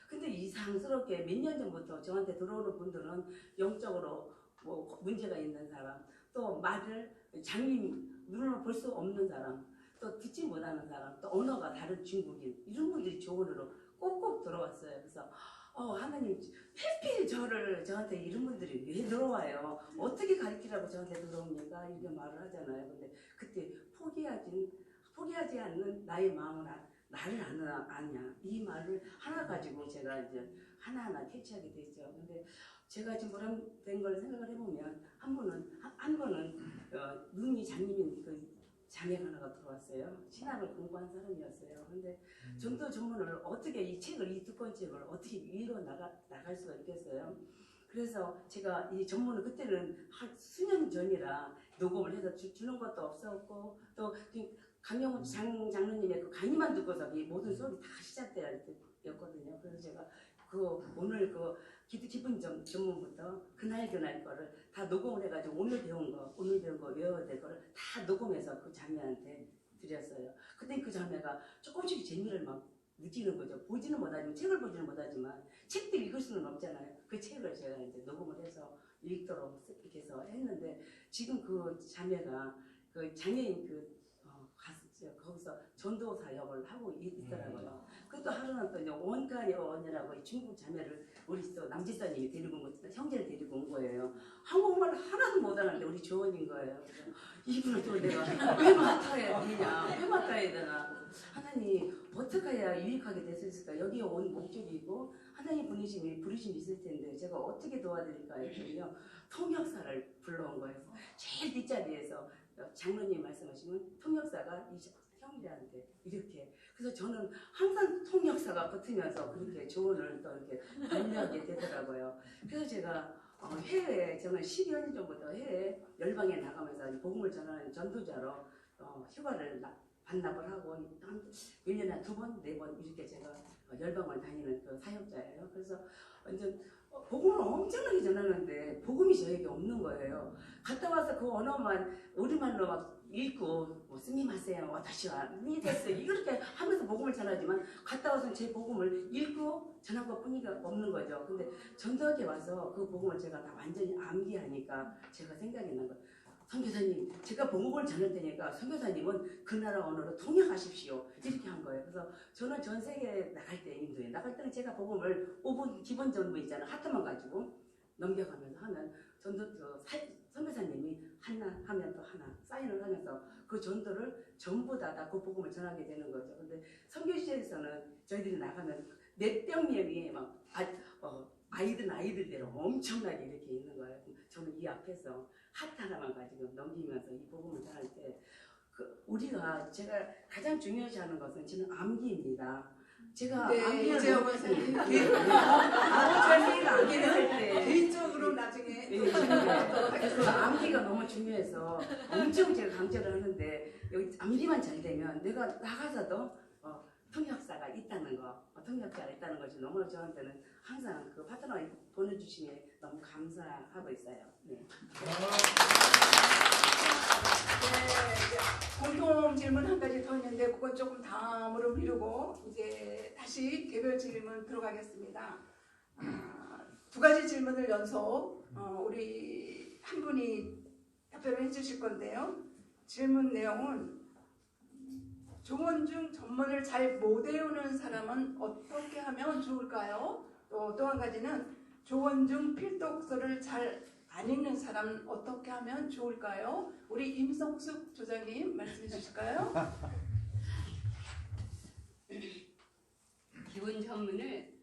근데 이상스럽게 몇 년 전부터 저한테 들어오는 분들은 영적으로 뭐 문제가 있는 사람, 또 말을 장님 눈으로 볼 수 없는 사람, 또 듣지 못하는 사람, 또 언어가 다른 중국인 이런 분들이 조언으로 꼭꼭 들어왔어요. 그래서 하나님 하필 저한테 이런 분들이 왜 들어와요? 어떻게 가르치라고 저한테 들어옵니까? 이렇게 말을 하잖아요. 근데 그때 포기하지 않는 나의 마음을 나를 아냐 이 말을 하나 가지고 제가 이제 하나하나 캐치하게 됐죠. 근데 제가 지금 보람된 걸 생각을 해보면 한 분은 눈이 장님인 그 자매가 하나가 들어왔어요. 신학을 공부한 사람이었어요. 근데 전도 전문을 어떻게 이 두꺼운 책을 어떻게 읽어 나갈 수가 있겠어요. 그래서 제가 이 전문을 그때는 한 수년 전이라 녹음을 해서 주는 것도 없었고 또 강영훈 장로님의 그 강의만 듣고서 이 모든 수업이 다 시작되었거든요. 그래서 제가 오늘 기쁜 전문부터 그날 거를 다 녹음을 해가지고 오늘 배운 거 외워야 될 거를 다 녹음해서 그 자매한테 드렸어요. 근데 그 자매가 조금씩 재미를 막 느끼는 거죠. 책을 보지는 못하지만 책도 읽을 수는 없잖아요. 그 책을 제가 이제 녹음을 해서 읽도록 이렇게 해서 했는데 지금 그 자매가 그 장애인 거기서 전도 사역을 하고 있더라고요. 그것도 하루는 또 원가요원이라고 중국 자매를 우리 또 남지사님이 형제를 데리고 온 거예요. 한국말 하나도 못하는데 우리 조언인 거예요. 그래서 이분을 또 내가 왜 맡아야 되나. 하나님 어떻게 해야 유익하게 될 수 있을까. 여기에 온 목적이 있고 하나님 부르심이 있을 텐데 제가 어떻게 도와드릴까 했더니요. 통역사를 불러온 거예요. 제일 뒷자리에서 장로님 말씀하시면 통역사가 이 형제한테 이렇게. 그래서 저는 항상 통역사가 붙으면서 그렇게 조언을 또 이렇게 관리하게 되더라고요. 그래서 제가 해외에 저는 12년 전부터 해외 열방에 나가면서 복음을 전하는 전도자로 휴가를 반납을 하고 한 1년에 2번, 4번 이렇게 제가 열방을 다니는 그 사역자예요. 그래서 완전 복음을 엄청나게 전하는데 복음이 저에게 없는 거예요. 갔다 와서 그 언어만 우리말로 막 읽고 스미마세요, 와타시와 미데스 이렇게 하면서 복음을 전하지만 갔다 와서 제 복음을 읽고 전한 것뿐이가 없는 거죠. 근데 전도학에 와서 그 복음을 제가 다 완전히 암기하니까 제가 생각이 난 거예요. 선교사님, 제가 복음을 전할 테니까 선교사님은 그 나라 언어로 통역하십시오. 이렇게 한 거예요. 그래서 저는 전 세계에 나갈 때 인도에 나갈 때는 제가 복음을 5분 기본 전부 있잖아요. 하트만 가지고 넘겨가면서 하면 선교사님이 하나 하면 또 하나 사인을 하면서 그 전도를 전부 다 그 복음을 전하게 되는 거죠. 근데 선교시에서는 저희들이 나가면 몇백 명이 막 아이들대로 엄청나게 이렇게 있는 거예요. 저는 이 앞에서 하트 하나만 가지고 넘기면서 이 복음을 전할 때 제가 가장 중요시하는 것은 저는 암기입니다. 제가 이재화 권사님 암기를 할 때 개인적으로 나중에 그래서 암기가 너무 중요해서 엄청 제가 강조를 하는데 여기 암기만 잘 되면 내가 나가서도 통역사가 있다는 것이 너무 저한테는 항상 그 파트너 보내주시니 너무 감사하고 있어요. 네. 공통 질문 한 가지 더 있는데 그건 조금 다음으로 미루고 이제 다시 개별 질문 들어가겠습니다. 두 가지 질문을 연속 우리 한 분이 답변을 해주실 건데요. 질문 내용은 조언 중 전문을 잘 못 외우는 사람은 어떻게 하면 좋을까요? 또 한 가지는 조원중 필독서를 잘 안 읽는 사람은 어떻게 하면 좋을까요? 우리 임성숙 조장님 말씀해 주실까요? 기본 전문을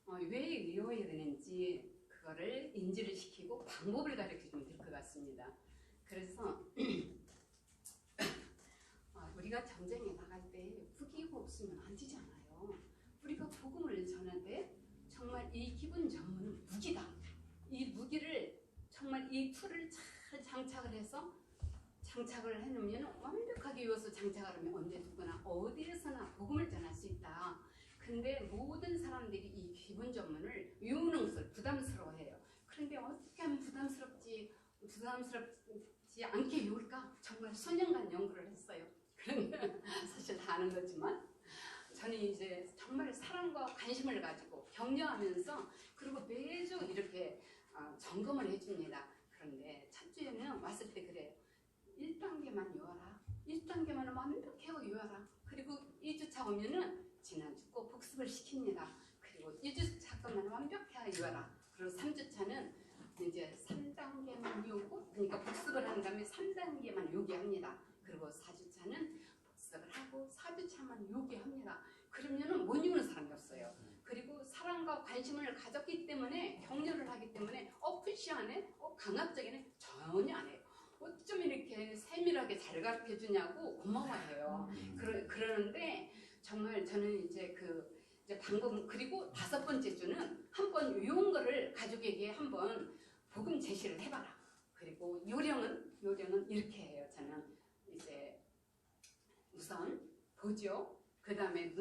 왜 외워야 되는지 그거를 인지를 시키고 방법을 가르쳐주면 될 것 같습니다. 그래서 우리가 전쟁에 나갈 때 무기가 없으면 안 되잖아요. 우리가 복음을 전하되 정말 이 기본 전문은 무기다. 이 무기를 정말 이 풀을 잘 장착을 해서 장착을 해놓으면 완벽하게 이어서 장착을 하면 언제 누구나 어디에서나 복음을 전할 수 있다. 근데 모든 사람들이 이 기본 전문을 외우는 것을 부담스러워해요. 그런데 어떻게 하면 부담스럽지 않게 외울까? 정말 수년간 연구를 했어요. 그런데 사실 다 아는 거지만 저는 이제 정말 사랑과 관심을 가지고 격려하면서 그리고 매주 이렇게 점검을 해줍니다. 그런데 첫 주에는 왔을 때 그래요. 1단계만 외워라. 1단계만 완벽하게 외워라. 그리고 2주차 오면은 지난주 꼭 복습을 시킵니다. 그리고 2주차 것만 완벽하게 외워라. 그리고 3주차는 이제 3단계만 외우고 그러니까 복습을 한 다음에 3단계만 외우게 합니다. 그리고 4주차는 복습을 하고 4주차만 외우게 합니다. 그러면은 못 외우는 사람이 없어요. 그리고 사랑과 관심을 가졌기 때문에 격려를 하기 때문에 푸시하네? 강압적이네? 전혀 안 해요. 어쩜 이렇게 세밀하게 잘 가르쳐 주냐고 고마워해요. 그러는데 정말 저는 이제 이제 방법 그리고 5번째 주는 한번 외운 거를 가족에게 한번 복음 제시를 해봐라. 그리고 요령은 이렇게 해요. 저는 이제 우선 보죠. 그 다음에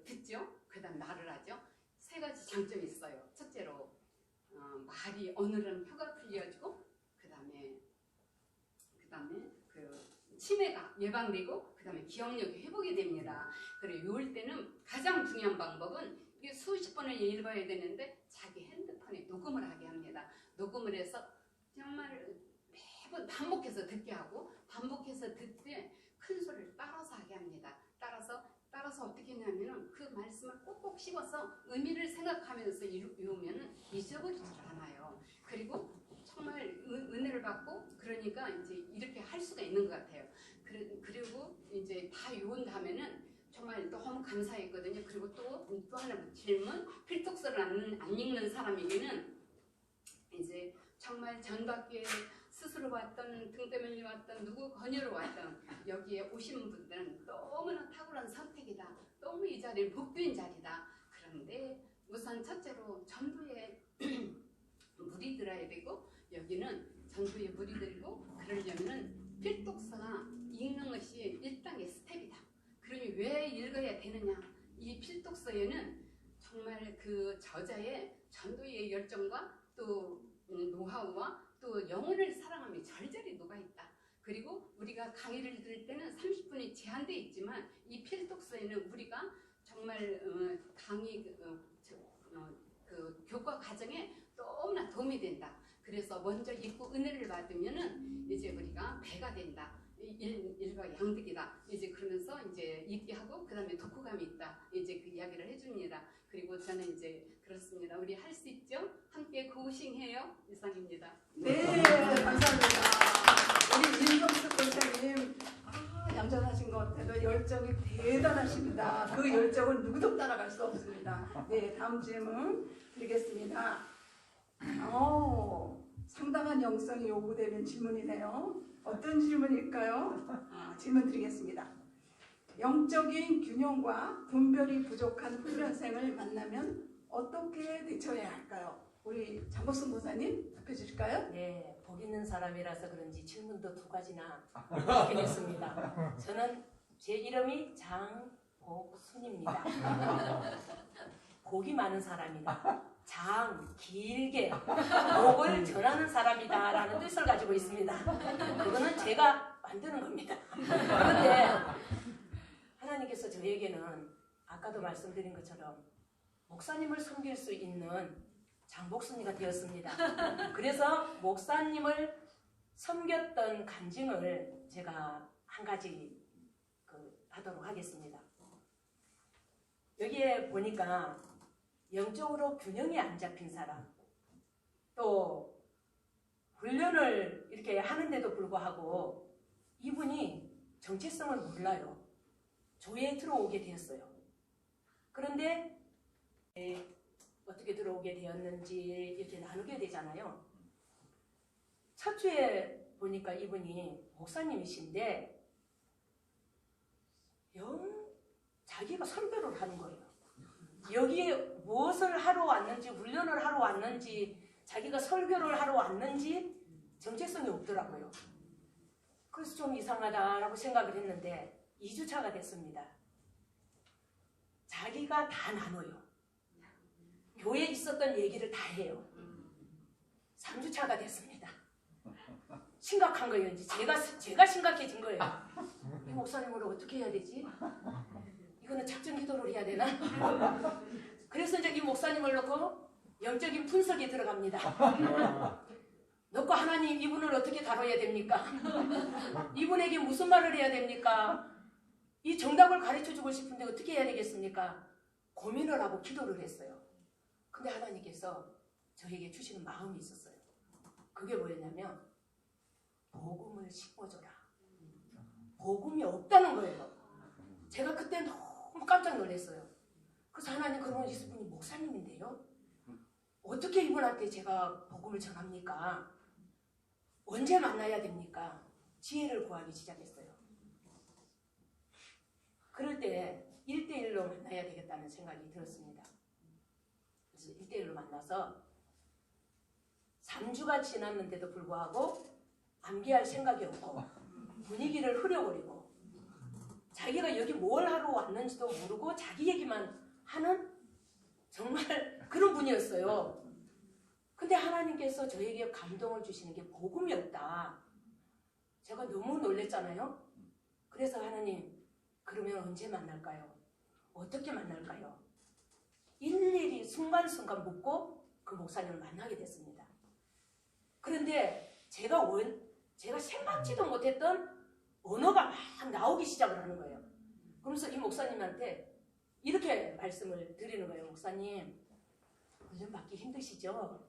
듣죠. 그 다음 말을 하죠. 3가지 장점이 있어요. 첫째로 말이 어느런 혀가 풀려지고 그 다음에 치매가 예방되고 그 다음에 기억력이 회복이 됩니다. 그리고 외울 때는 가장 중요한 방법은 이게 수십 번을 읽어야 되는데 자기 핸드폰에 녹음을 하게 합니다. 녹음을 해서 정말 매번 반복해서 듣게 하고 반복해서 듣되 큰 소리를 따라서 하게 합니다. 따라서 어떻게 하냐면 그 말씀을 꼭꼭 씹어서 의미를 생각하면서 외우면 잊어버리지 않아요. 그리고 정말 은혜를 받고 그러니까 이제 이렇게 할 수가 있는 것 같아요. 그리고 이제 다 외운 다음에는 정말 너무 감사했거든요. 그리고 또 하나 질문, 필독서를 안 읽는 사람에게는 이제 정말 전밖에 스스로 왔던 등 때문에 왔던 누구 권유로 왔던 여기에 오신 분들은 너무나 탁월한 선택이다. 너무 이 자리는 복된 자리다. 그런데 우선 첫째로 전도에 물이 들어야 되고 여기는 전도에 물이 들고 그러려면 필독서가 읽는 것이 1단계 스텝이다. 그러니 왜 읽어야 되느냐? 이 필독서에는 정말 그 저자의 전도의 열정과 또 노하우와 또 영혼을 사랑함이 절절히 녹아있다. 그리고 우리가 강의를 들을 때는 30분이 제한되어 있지만 이 필독서에는 우리가 정말 강의 그 교과 과정에 너무나 도움이 된다. 그래서 먼저 읽고 은혜를 받으면은 이제 우리가 배가 된다. 일과양득이다. 이제 그러면서 이제 읽게 하고 그 다음에 독후감이 있다. 이제 그 이야기를 해줍니다. 그리고 저는 이제 그렇습니다. 우리 할 수 있죠? 함께 고싱해요. 이상입니다. 네, 감사합니다. 우리 임성숙 권사님 얌전하신 것 같아도 열정이 대단하십니다. 그 열정은 누구도 따라갈 수 없습니다. 네, 다음 질문 드리겠습니다. 상당한 영성이 요구되는 질문이네요. 어떤 질문일까요? 질문 드리겠습니다. 영적인 균형과 분별이 부족한 훈련생을 만나면 어떻게 대처해야 할까요? 우리 장복순 목사님 답해 주실까요? 네, 복 있는 사람이라서 그런지 질문도 2가지나 하게 됐습니다. 저는 제 이름이 장복순입니다. 복이 많은 사람이다. 길게 복을 전하는 사람이다 라는 뜻을 가지고 있습니다. 그거는 제가 만드는 겁니다. 그런데 하나님께서 저에게는 아까도 말씀드린 것처럼 목사님을 섬길 수 있는 장복순이가 되었습니다. 그래서 목사님을 섬겼던 간증을 제가 한 가지 하도록 하겠습니다. 여기에 보니까 영적으로 균형이 안 잡힌 사람, 또 훈련을 이렇게 하는데도 불구하고 이분이 정체성을 몰라요. 교회에 들어오게 되었어요. 그런데 어떻게 들어오게 되었는지 이렇게 나누게 되잖아요. 첫 주에 보니까 이분이 목사님이신데 자기가 설교를 하는 거예요. 여기에 무엇을 하러 왔는지, 훈련을 하러 왔는지, 자기가 설교를 하러 왔는지 정체성이 없더라고요. 그래서 좀 이상하다라고 생각을 했는데 2주차가 됐습니다. 자기가 다 나눠요. 교회에 있었던 얘기를 다 해요. 3주차가 됐습니다. 심각한 거예요. 이제 제가 심각해진 거예요. 이 목사님으로 어떻게 해야 되지? 이거는 작전 기도를 해야 되나? 그래서 이제 이 목사님을 놓고 영적인 분석에 들어갑니다. 놓고 하나님, 이분을 어떻게 다뤄야 됩니까? 이분에게 무슨 말을 해야 됩니까? 이 정답을 가르쳐주고 싶은데 어떻게 해야 되겠습니까? 고민을 하고 기도를 했어요. 근데 하나님께서 저에게 주시는 마음이 있었어요. 그게 뭐였냐면 복음을 심어줘라. 복음이 없다는 거예요. 제가 그때 너무 깜짝 놀랐어요. 그래서 하나님, 그러면 이분이 목사님인데요? 어떻게 이분한테 제가 복음을 전합니까? 언제 만나야 됩니까? 지혜를 구하기 시작했어요. 그럴 때 1대1로 만나야 되겠다는 생각이 들었습니다. 그래서 1대1로 만나서 3주가 지났는데도 불구하고 암기할 생각이 없고 분위기를 흐려버리고 자기가 여기 뭘 하러 왔는지도 모르고 자기 얘기만 하는 정말 그런 분이었어요. 근데 하나님께서 저에게 감동을 주시는 게 복음이 없다. 제가 너무 놀랬잖아요. 그래서 하나님, 그러면 언제 만날까요? 어떻게 만날까요? 일일이 순간순간 묻고 그 목사님을 만나게 됐습니다. 그런데 제가 생각지도 못했던 언어가 막 나오기 시작을 하는 거예요. 그러면서 이 목사님한테 이렇게 말씀을 드리는 거예요. 목사님, 훈련 받기 힘드시죠?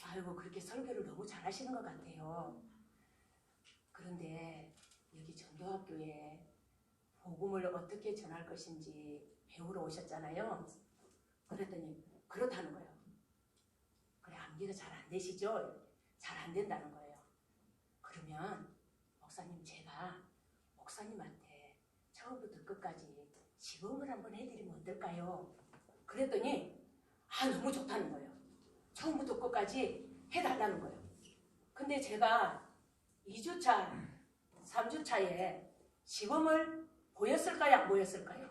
아이고, 그렇게 설교를 너무 잘하시는 것 같아요. 그런데 여기 전도학교에 복음을 어떻게 전할 것인지 배우러 오셨잖아요. 그랬더니 그렇다는 거예요. 그래, 암기가 잘 안 되시죠? 잘 안 된다는 거예요. 그러면 목사님, 제가 목사님한테 처음부터 끝까지 시범을 한번 해드리면 어떨까요? 그랬더니 너무 좋다는 거예요. 처음부터 끝까지 해달라는 거예요. 근데 제가 2주차, 3주차에 시범을 보였을까요? 안 보였을까요?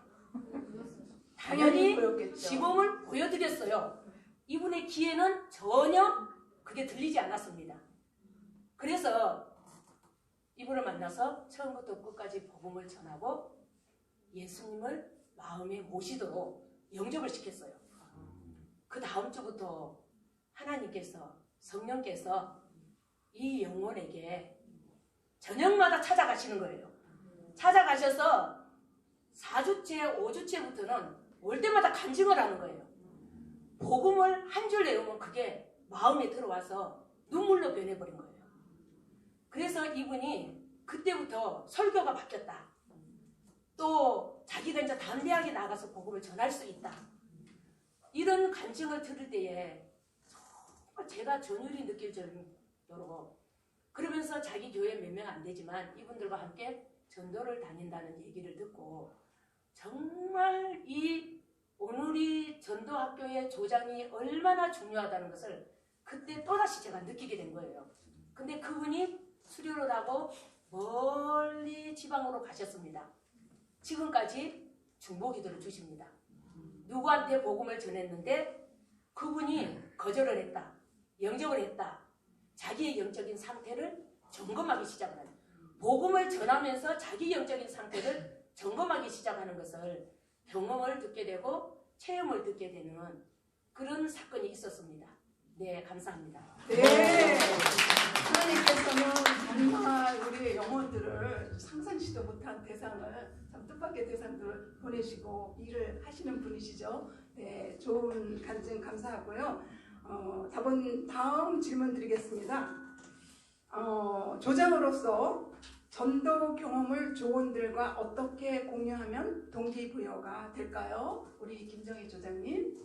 당연히 시범을 보여드렸어요. 이분의 귀에는 전혀 그게 들리지 않았습니다. 그래서 이분을 만나서 처음부터 끝까지 복음을 전하고 예수님을 마음에 모시도록 영접을 시켰어요. 그 다음 주부터 하나님께서, 성령께서 이 영혼에게 저녁마다 찾아가시는 거예요. 찾아가셔서 4주째, 5주째부터는 올 때마다 간증을 하는 거예요. 복음을 한 줄 내용은 그게 마음에 들어와서 눈물로 변해버린 거예요. 그래서 이분이 그때부터 설교가 바뀌었다. 또 자기가 이제 담대하게 나가서 복음을 전할 수 있다. 이런 간증을 들을 때에 정말 제가 전율이 느낄 정도로, 그러면서 자기 교회 몇 명 안 되지만 이분들과 함께 전도를 다닌다는 얘기를 듣고 정말 이 오누리 전도학교의 조장이 얼마나 중요하다는 것을 그때 또다시 제가 느끼게 된 거예요. 근데 그분이 수료를 하고 멀리 지방으로 가셨습니다. 지금까지 중보기도를 주십니다. 누구한테 복음을 전했는데 그분이 거절을 했다, 영접을 했다, 자기의 영적인 상태를 점검하기 시작을 합니다. 복음을 전하면서 자기 영적인 상태를 점검하기 시작하는 것을 경험을 듣게 되고 체험을 듣게 되는 그런 사건이 있었습니다. 네, 감사합니다. 네. 하나님께서는 정말 우리의 영혼들을 상상치도 못한 대상을, 참 뜻밖의 대상들을 보내시고 일을 하시는 분이시죠. 네, 좋은 간증 감사하고요. 다음 질문 드리겠습니다. 조장으로서 전도 경험을 조원들과 어떻게 공유하면 동기부여가 될까요? 우리 김정희 조장님.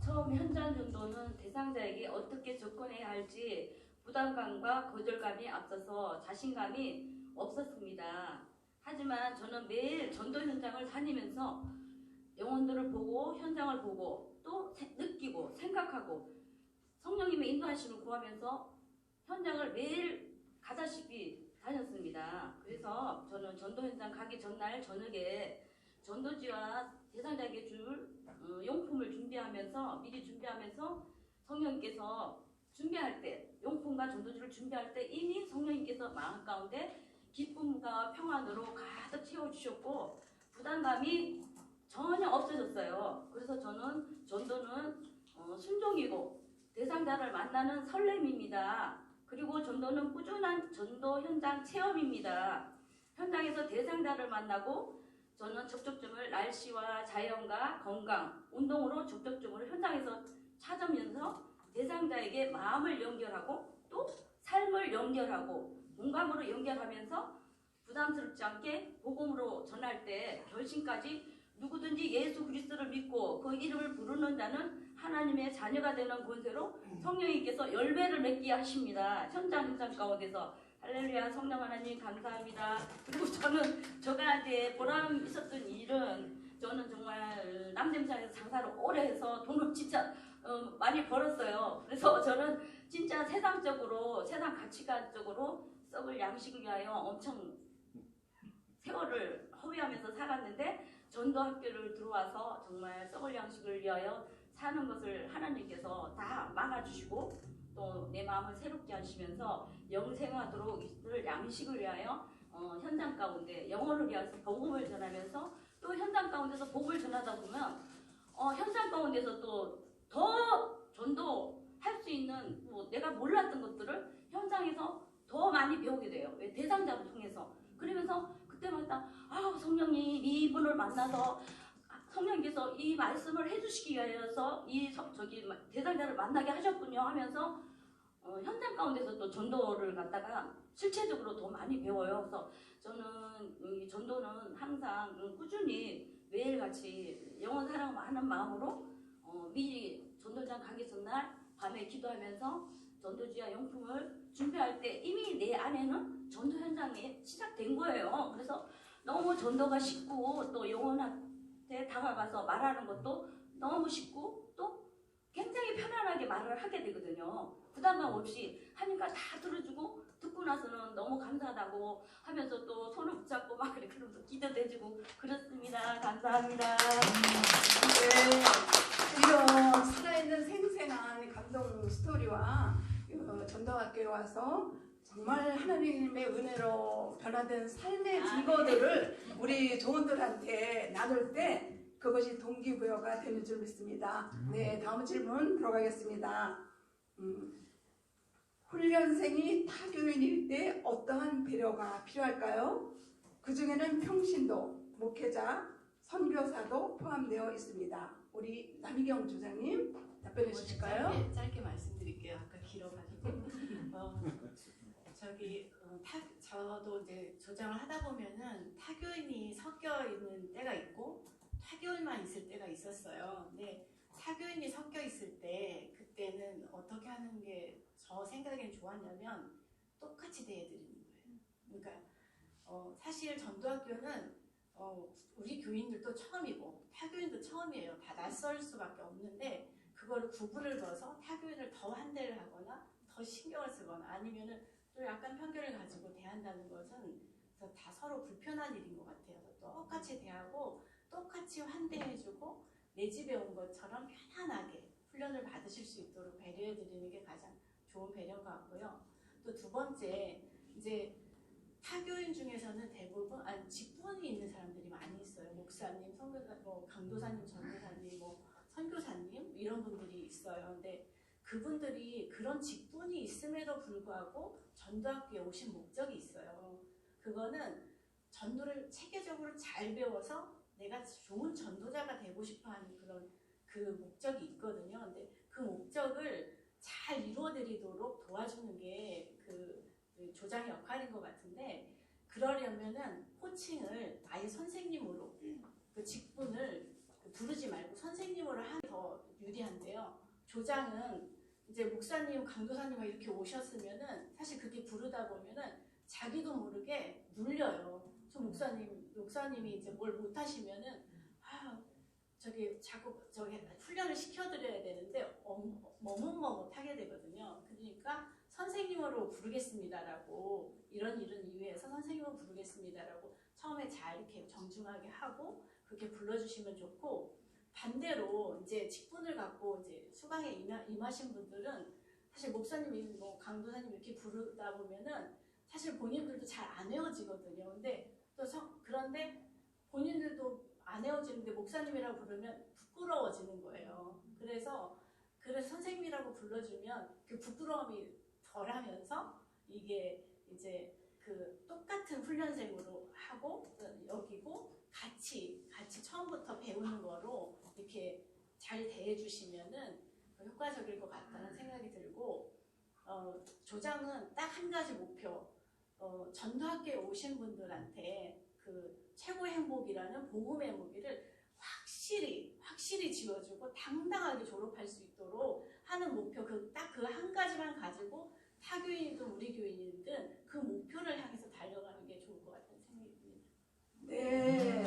처음 현장 전도는 대상자에게 어떻게 접근해야 할지 부담감과 거절감이 앞서서 자신감이 없었습니다. 하지만 저는 매일 전도 현장을 다니면서 영혼들을 보고 현장을 보고 또 느끼고 생각하고 성령님의 인도하심을 구하면서 현장을 매일 가다시피 다녔습니다. 그래서 저는 전도 현장 가기 전날 저녁에 전도지와 대상자에게 줄 용품을 미리 준비하면서 성령님께서 준비할 때, 용품과 전도지를 준비할 때 이미 성령님께서 마음 가운데 기쁨과 평안으로 가득 채워주셨고 부담감이 전혀 없어졌어요. 그래서 저는 전도는 순종이고 대상자를 만나는 설렘입니다. 그리고 전도는 꾸준한 전도 현장 체험입니다. 현장에서 대상자를 만나고 저는 접촉점을 날씨와 자연과 건강, 운동으로 접촉점을 현장에서 찾으면서 대상자에게 마음을 연결하고 또 삶을 연결하고 공감으로 연결하면서 부담스럽지 않게 복음으로 전할 때 결심까지 누구든지 예수 그리스도를 믿고 그 이름을 부르는 자는 하나님의 자녀가 되는 권세로 성령님께서 열매를 맺게 하십니다. 현장 가운데서 할렐루야. 성령 하나님 감사합니다. 그리고 제가 이제 보람 있었던 일은 저는 정말 남대문장에서 장사를 오래 해서 돈을 진짜 많이 벌었어요. 그래서 저는 진짜 세상 가치관적으로 썩을 양식을 위하여 엄청 세월을 허비하면서 살았는데 전도학교를 들어와서 정말 썩을 양식을 위하여 사는 것을 하나님께서 다 막아주시고 또 내 마음을 새롭게 하시면서 영생하도록 있을 양식을 위하여 현장 가운데 영혼을 위해서 복음을 전하면서 또 현장 가운데서 복음을 전하다 보면 현장 가운데서 또 더 전도할 수 있는 내가 몰랐던 것들을 현장에서 더 많이 배우게 돼요. 대상자를 통해서. 그러면서 그때마다 성령님 이분을 만나서 성령님께서 이 말씀을 해주시기 위해서 대상자를 만나게 하셨군요 하면서 현장 가운데서 또 전도를 갖다가 실체적으로 더 많이 배워요. 그래서 저는 이 전도는 항상 꾸준히 매일같이 영혼 사랑하는 마음으로 미리 전도장 가기 전날 밤에 기도하면서 전도지와 용품을 준비할 때 이미 내 안에는 전도 현장이 시작된 거예요. 그래서 너무 전도가 쉽고 또 영혼한테 다가가서 말하는 것도 너무 쉽고 또 굉장히 편안하게 말을 하게 되거든요. 부담감 없이 하니까 다 들어주고 듣고 나서는 너무 감사하다고 하면서 또 손을 붙잡고 막 그러면서 기도도 해주고 그렇습니다. 감사합니다. 네, 이런 살아있는 생생한 감동 스토리와 전도학교에 와서 정말 하나님의 은혜로 변화된 삶의 증거들을 우리 조원들한테 나눌 때 그것이 동기부여가 되는 줄 믿습니다. 네, 다음 질문 들어가겠습니다. 훈련생이 타교인일 때 어떠한 배려가 필요할까요? 그 중에는 평신도, 목회자, 선교사도 포함되어 있습니다. 우리 남희경 조장님 답변해 주실까요? 짧게 말씀드릴게요. 아까 길어가지고. 저도 이제 조장을 하다 보면은 타교인이 섞여 있는 때가 있고 타교인만 있을 때가 있었어요. 근데 타교인이 섞여 있을 때 그때는 어떻게 하는 게 저 생각엔 좋았냐면 똑같이 대해드리는 거예요. 그러니까 사실 전도학교는 우리 교인들도 처음이고 타교인도 처음이에요. 다 낯설 수밖에 없는데 그거를 구분을 둬서 타교인을 더 환대를 하거나 더 신경을 쓰거나 아니면은 또 약간 편견을 가지고 대한다는 것은 다 서로 불편한 일인 것 같아요. 똑같이 대하고 똑같이 환대해주고 내 집에 온 것처럼 편안하게 훈련을 받으실 수 있도록 배려해드리는 게 가장 좋은 배려 같고요. 또 두 번째, 이제 타교인 중에서는 대부분 직분이 있는 사람들이 많이 있어요. 목사님, 선교사, 강도사님, 전도사님, 선교사님 이런 분들이 있어요. 근데 그분들이 그런 직분이 있음에도 불구하고 전도학교에 오신 목적이 있어요. 그거는 전도를 체계적으로 잘 배워서 내가 좋은 전도자가 되고 싶어하는 그런 그 목적이 있거든요. 근데 그 목적을 잘 이루어드리도록 도와주는 게 그 조장의 역할인 것 같은데, 그러려면은 호칭을 아예 선생님으로 그 직분을 부르지 말고 선생님으로 하는 게 더 유리한데요. 조장은 이제 목사님, 강도사님 이렇게 오셨으면은 사실 그렇게 부르다 보면은 자기도 모르게 눌려요. 저 목사님이 이제 뭘 못하시면은 저기 자꾸 저기 훈련을 시켜드려야 되는데 머뭇머뭇하게 되거든요. 그러니까 선생님으로 부르겠습니다라고, 이런 이유에서 선생님으로 부르겠습니다라고 처음에 잘 이렇게 정중하게 하고 그렇게 불러주시면 좋고, 반대로 이제 직분을 갖고 이제 수강에 임하신 분들은 사실 목사님이 뭐 강도사님 이렇게 부르다 보면은 사실 본인들도 잘 안 외워지거든요. 근데 또 그런데 본인들도 안 외워지는데 목사님이라고 부르면 부끄러워지는 거예요. 그래서 선생님이라고 불러주면 그 부끄러움이 덜하면서 이게 이제 그 똑같은 훈련생으로 하고 여기고 같이 처음부터 배우는 거로 이렇게 잘 대해주시면은 효과적일 것 같다는 생각이 들고, 조장은 딱 한 가지 목표, 전도학교에 오신 분들한테 그 최고의 행복이라는 복음의 무기를 확실히 지어주고 당당하게 졸업할 수 있도록 하는 목표, 딱 그 한 가지만 가지고 타교인이든 우리 교인이든 그 목표를 향해서 달려가는 게 좋을 것 같다는 생각이 듭니다. 네.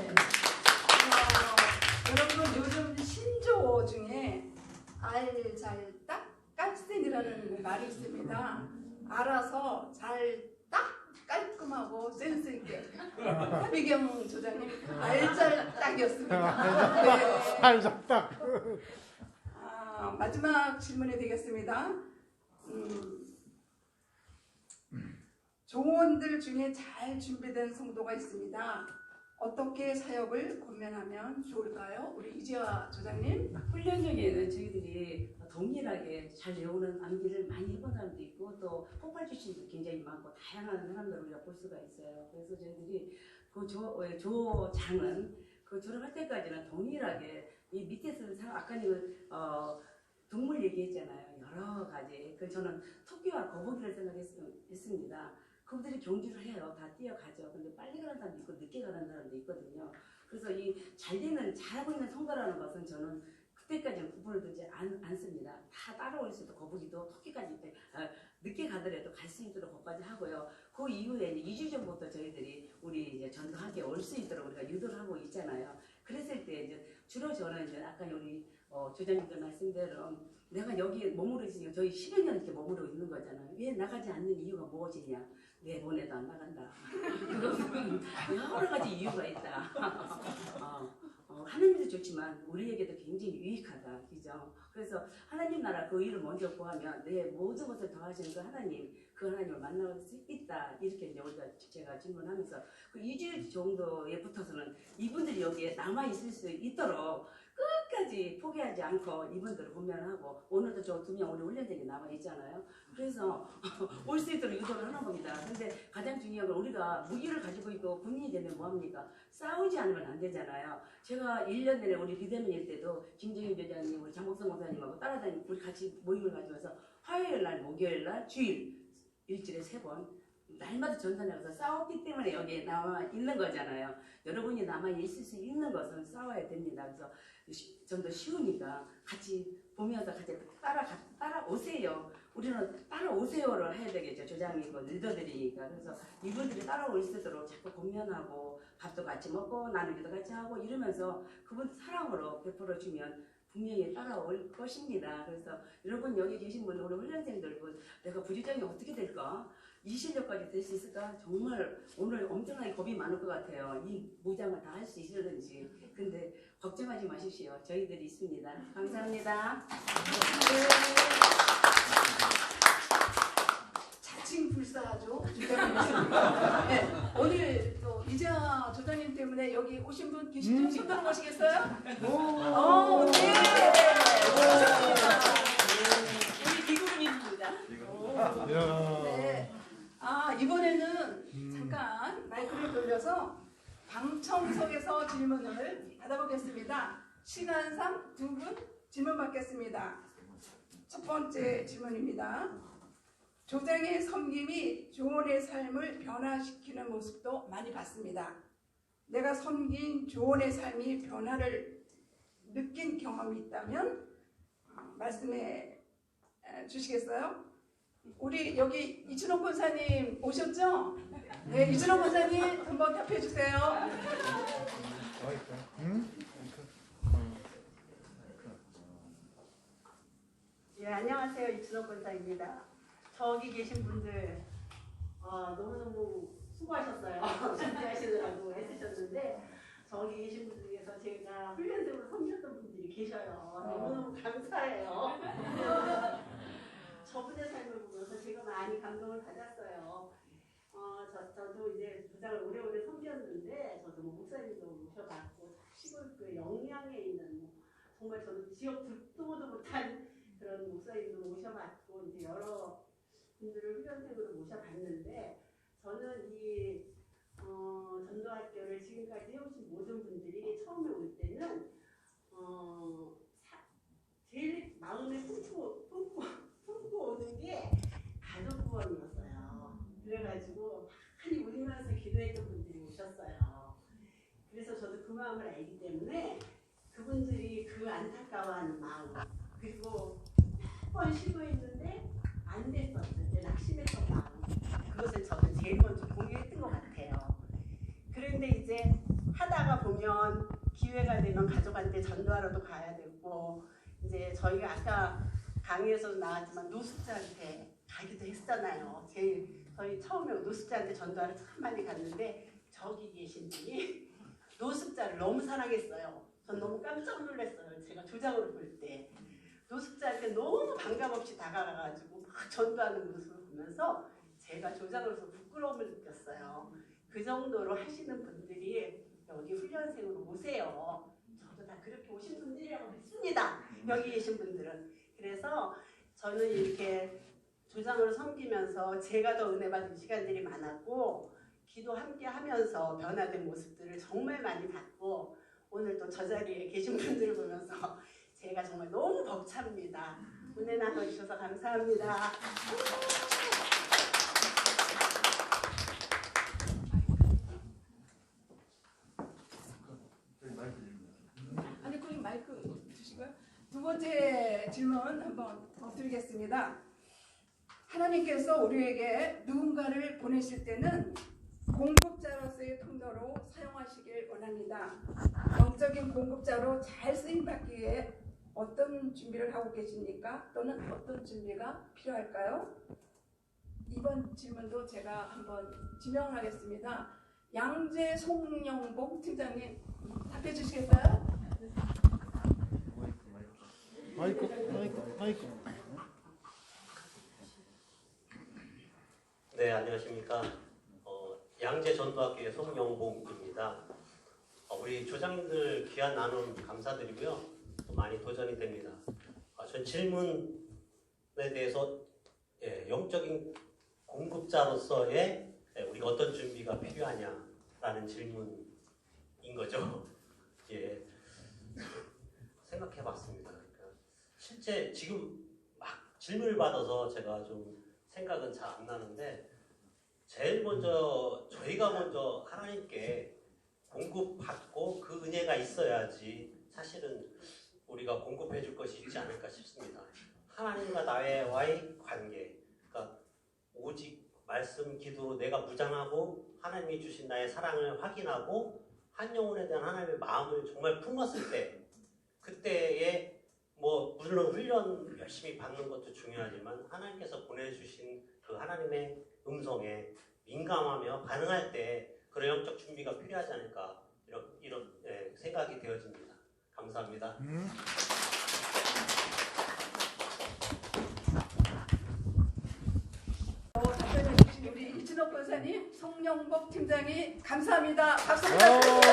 여러분, 요즘 신조어 중에 알잘딱 깔센이라는 말이 있습니다. 알아서 잘딱 깔끔하고 센스 있게. 하비경 조장님 알잘딱이었습니다. 네. 알잘딱. 마지막 질문이 되겠습니다. 조언들 중에 잘 준비된 성도가 있습니다. 어떻게 사역을 권면하면 좋을까요? 우리 이지아 조장님. 훈련 중에는 저희들이 동일하게 잘 외우는 암기를 많이 해본 사람도 있고, 또 폭발 출신도 굉장히 많고 다양한 사람들을 우리가 볼 수가 있어요. 그래서 저희들이 그 조장은 그 졸업할 때까지는 동일하게 이 밑에서는 아까는 동물 얘기했잖아요. 여러 가지. 그 저는 토끼와 거북이를 생각했습니다. 그분들이 경주를 해요. 다 뛰어가죠. 근데 빨리 가는 사람도 있고 늦게 가는 사람도 있거든요. 그래서 이 잘하고 있는 성도라는 것은 저는 그때까지는 구분을 두지 않습니다. 다 따라올 수 있도 거북이도 토끼까지 늦게 가더라도 갈 수 있도록 거기까지 하고요. 그 이후에 이제 2주 전부터 저희들이 우리 이제 전도하게 올 수 있도록 우리가 유도를 하고 있잖아요. 그랬을 때 이제 주로 저는 이제 아까 우리 조장님들 말씀대로 내가 여기 머무르 있으니까 저희 10여 년 이렇게 머무르고 있는 거잖아요. 왜 나가지 않는 이유가 무엇이냐? 내보내도 안 나간다. 그것은 여러 가지 이유가 있다. 하나님도 좋지만 우리에게도 굉장히 유익하다. 그죠? 그래서 하나님 나라 그 일을 먼저 구하면 내 모든 것을 더하시는 그 하나님을 만날 수 있다. 이렇게 이제 제가 질문하면서 그 2주 정도에 붙어서는 이분들이 여기에 남아있을 수 있도록 끝까지 포기하지 않고 이분들을 훈련하고, 오늘도 저 2명 우리 훈련생이 남아있잖아요. 그래서 올 수 있도록 유도를 하는 겁니다. 근데 가장 중요한 건 우리가 무기를 가지고 있고 군인이 되면 뭐합니까? 싸우지 않으면 안 되잖아요. 제가 1년 내내 우리 비대면일 때도 김정인 대장님, 우리 장복성 목사님하고 따라다니고 우리 같이 모임을 가지면서 화요일날, 목요일날, 주일 일주일에 3번 날마다 전선에 가서 싸웠기 때문에 여기에 남아 있는 거잖아요. 여러분이 남아 있을 수 있는 것은 싸워야 됩니다. 그래서 좀 더 쉬우니까 같이 보면서 같이 따라오세요. 우리는 따라오세요를 해야 되겠죠. 조장이고 리더들이니까. 그래서 이분들이 따라올 수 있도록 자꾸 권면하고 밥도 같이 먹고 나누기도 같이 하고 이러면서 그분 사랑으로 베풀어주면 분명히 따라올 것입니다. 그래서 여러분 여기 계신 분들, 우리 훈련생들, 내가 부주장이 어떻게 될까? 이 실력까지 될 수 있을까? 정말 오늘 엄청나게 겁이 많을 것 같아요. 이 무장을 다 할 수 있을는지. 근데 걱정하지 마십시오. 저희들이 있습니다. 감사합니다. 자칭불사하죠. 네, 오늘 또 이재아 조장님 때문에 여기 오신 분 계시죠? 손 들어보시겠어요? 네. 우리 구청석에서 질문을 받아보겠습니다. 시간상 2분 질문 받겠습니다. 첫 번째 질문입니다. 조장의 섬김이 조언의 삶을 변화시키는 모습도 많이 봤습니다. 내가 섬긴 조언의 삶이 변화를 느낀 경험이 있다면 말씀해 주시겠어요? 우리 여기 이준호 권사님 오셨죠? 네, 이준호 권사님 한번 답해 주세요. 예, 안녕하세요. 이춘호 권사입니다. 저기 계신 분들 너무너무 수고하셨어요. 준비하시느라고 애쓰셨는데 저기 계신 분들 중에서 제가 훈련생으로 섬겼던 분들이 계셔요. 너무너무 감사해요. 저분의 삶을 보면서 제가 많이 감동을 받았어요. 저도 이제 조장을 오래오래 섬겼는데 저도 뭐 목사님도 모셔봤고 시골 영양에 있는 정말 저도 지역 듣도도 못한 그런 목사님도 모셔봤고 이제 여러 분들을 훈련생으로 모셔봤는데 저는 이 전도학교를 지금까지 해오신 모든 분들이 처음에 올 때는 제일 마음에 품고 오는 게 가족 구원이었어요. 그래가지고 많이 울면서 기도했던 분들이 오셨어요. 그래서 저도 그 마음을 알기 때문에 그분들이 그 안타까워하는 마음 그리고 몇 번 시도했는데 안 됐었을 때 낙심했던 마음 그것을 저는 제일 먼저 공유했던 것 같아요. 그런데 이제 하다가 보면 기회가 되면 가족한테 전도하러도 가야 되고 이제 저희가 아까 강의에서도 나왔지만 노숙자한테 가기도 했잖아요. 저희 처음에 노숙자한테 전도하러 참 많이 갔는데 저기 계신 분이 노숙자를 너무 사랑했어요. 전 너무 깜짝 놀랐어요. 제가 조장으로 볼 때. 노숙자한테 너무 반감없이 다가가가지고 막 전도하는 모습을 보면서 제가 조장으로서 부끄러움을 느꼈어요. 그 정도로 하시는 분들이 여기 훈련생으로 오세요. 저도 다 그렇게 오신 분들이라고 믿습니다. 여기 계신 분들은. 그래서 저는 이렇게 조장으로 섬기면서 제가 더 은혜 받은 시간들이 많았고 기도 함께 하면서 변화된 모습들을 정말 많이 봤고 오늘 또 저 자리에 계신 분들을 보면서 제가 정말 너무 벅찹니다. 은혜 나눠주셔서 감사합니다. 아니 거기 마이크 주시고요. 두 번째 질문 한번 드리겠습니다. 하나님께서 우리에게 누군가를 보내실 때는 공급자로서의 통로로 사용하시길 원합니다. 영적인 공급자로 잘 쓰임받기 위해 어떤 준비를 하고 계십니까? 또는 어떤 준비가 필요할까요? 이번 질문도 제가 한번 지명을 하겠습니다. 양재 송영복 팀장님 답해 주시겠어요? 마이크. 네, 안녕하십니까. 양재 전도학교의 송영봉입니다. 우리 조장님들 귀한 나눔 감사드리고요. 많이 도전이 됩니다. 전 질문에 대해서 영적인 공급자로서의 우리가 어떤 준비가 필요하냐라는 질문인 거죠. 예, 생각해봤습니다. 그러니까 실제 지금 막 질문을 받아서 제가 좀 생각은 잘 안 나는데 제일 먼저 저희가 먼저 하나님께 공급받고 그 은혜가 있어야지 사실은 우리가 공급해 줄 것이 있지 않을까 싶습니다. 하나님과 나와의 관계, 그러니까 오직 말씀 기도로 내가 무장하고 하나님이 주신 나의 사랑을 확인하고 한 영혼에 대한 하나님의 마음을 정말 품었을 때 그때에 뭐 물론 훈련 열심히 받는 것도 중요하지만 하나님께서 보내주신 그 하나님의 음성에 민감하며 반응할 때 그런 영적 준비가 필요하지 않을까 이런 생각이 되어집니다. 감사합니다. 답변해 주신 우리 이진옥 권사님, 송영복 팀장이 감사합니다. 박수 부탁드립니다.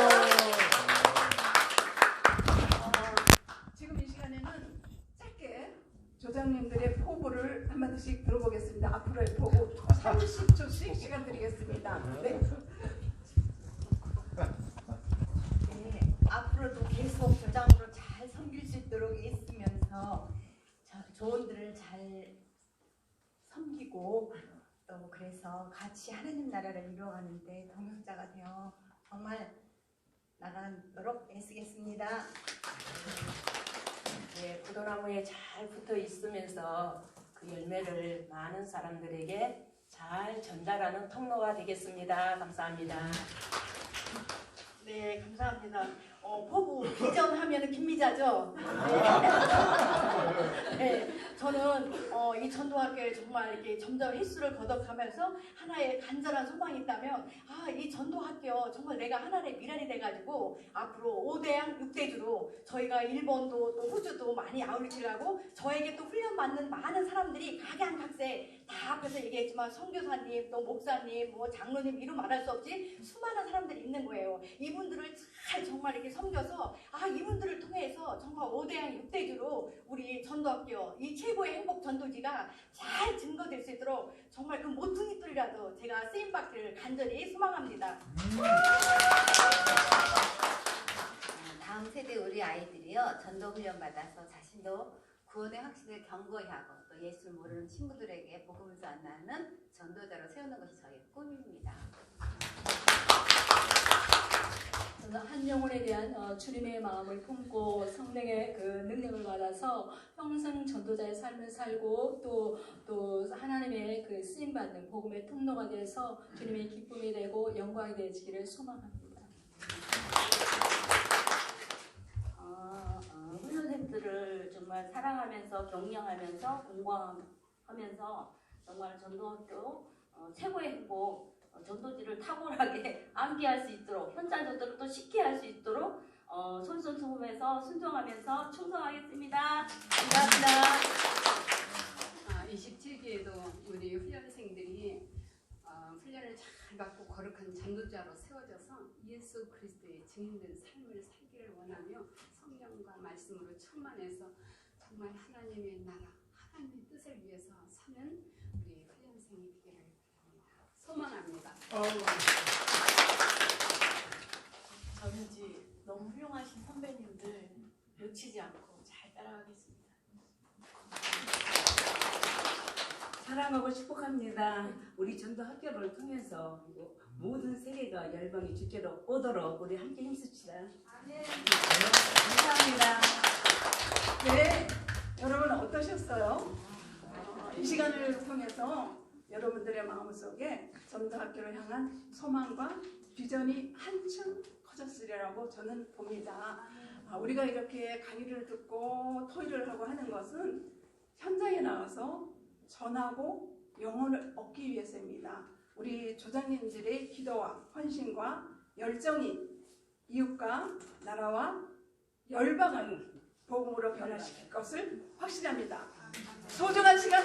지금 이 시간에는 짧게 조장님들의 포부를 한마디씩 들어보겠습니다. 앞으로의 포부 30초씩 시간 드리겠습니다. 네. 앞으로도 계속 조장으로 잘 섬길 수 있도록 애쓰면서 조언들을 잘 섬기고 또 그래서 같이 하느님 나라를 이루어가는데 동역자가 되어 정말 나가도록 애쓰겠습니다. 네, 포도나무에 잘 붙어 있으면서 그 열매를 많은 사람들에게 잘 전달하는 통로가 되겠습니다. 감사합니다. 네, 감사합니다. 포부 비전하면 김미자죠. 네, 저는 이 전도학교에 정말 이렇게 점점 횟수를 거듭하면서 하나의 간절한 소망이 있다면 이 전도학교 정말 내가 하나의 미랄이 돼가지고 앞으로 5대양 6대주로 저희가 일본도 또 호주도 많이 아울리치를 하고 저에게 또 훈련받는 많은 사람들이 각양각색 다 앞에서 얘기했지만 선교사님 또 목사님 뭐 장로님 이루 말할 수 없이 수많은 사람들이 있는 거예요. 이분들을 잘 정말 이렇게 섬겨서 이분들을 통해서 정말 5대양 6대주로 우리 전도학교 이 최고의 행복 전도지가 잘 증거될 수 있도록 정말 그 모퉁이돌이라도 제가 쓰임받기를 간절히 소망합니다. 다음 세대 우리 아이들이요 전도 훈련 받아서 자신도 구원의 확신을 견고히 하고 또 예수를 모르는 친구들에게 복음을 전하는 전도자로 세우는 것이 저희 꿈입니다. 저는 한 영혼에 대한 주님의 마음을 품고 성령의 그 능력을 받아서 평생 전도자의 삶을 살고 또 하나님의 그 쓰임 받는 복음의 통로가 돼서 주님의 기쁨이 되고 영광이 되시기를 소망합니다. 훈련생들을 정말 사랑하면서 격려하면서 공부하면서 정말 전도학교 최고의 행복 전도지를 탁월하게 암기할 수 있도록 현장 전도를 또 쉽게 할 수 있도록 솔선수범해서 순종하면서 충성하겠습니다. 감사합니다. 27기에도 우리 훈련생들이 훈련을 잘 받고 거룩한 전도자로 세워져서 예수 그리스도의 증인된 삶을 살기를 원하며 성령과 말씀으로 충만해서 정말 하나님의 나라, 하나님의 뜻을 위해서 사는 우리 훈련생이 되기를 소망합니다. 저는지 너무 훌륭하신 선배님들 놓치지 않고 잘 따라가겠습니다. 사랑하고 축복합니다. 우리 전도 학교를 통해서 모든 세계가 열방이 주께로 오도록 우리 함께 힘씁시다. 감사합니다. 네, 여러분 어떠셨어요? 이 시간을 통해서 여러분들의 마음속에 전도학교를 향한 소망과 비전이 한층 커졌으리라고 저는 봅니다. 우리가 이렇게 강의를 듣고 토의를 하고 하는 것은 현장에 나가서 전하고 영혼을 얻기 위해서입니다. 우리 조장님들의 기도와 헌신과 열정이 이웃과 나라와 열방을 복음으로 변화시킬 것을 확신합니다. 소중한 시간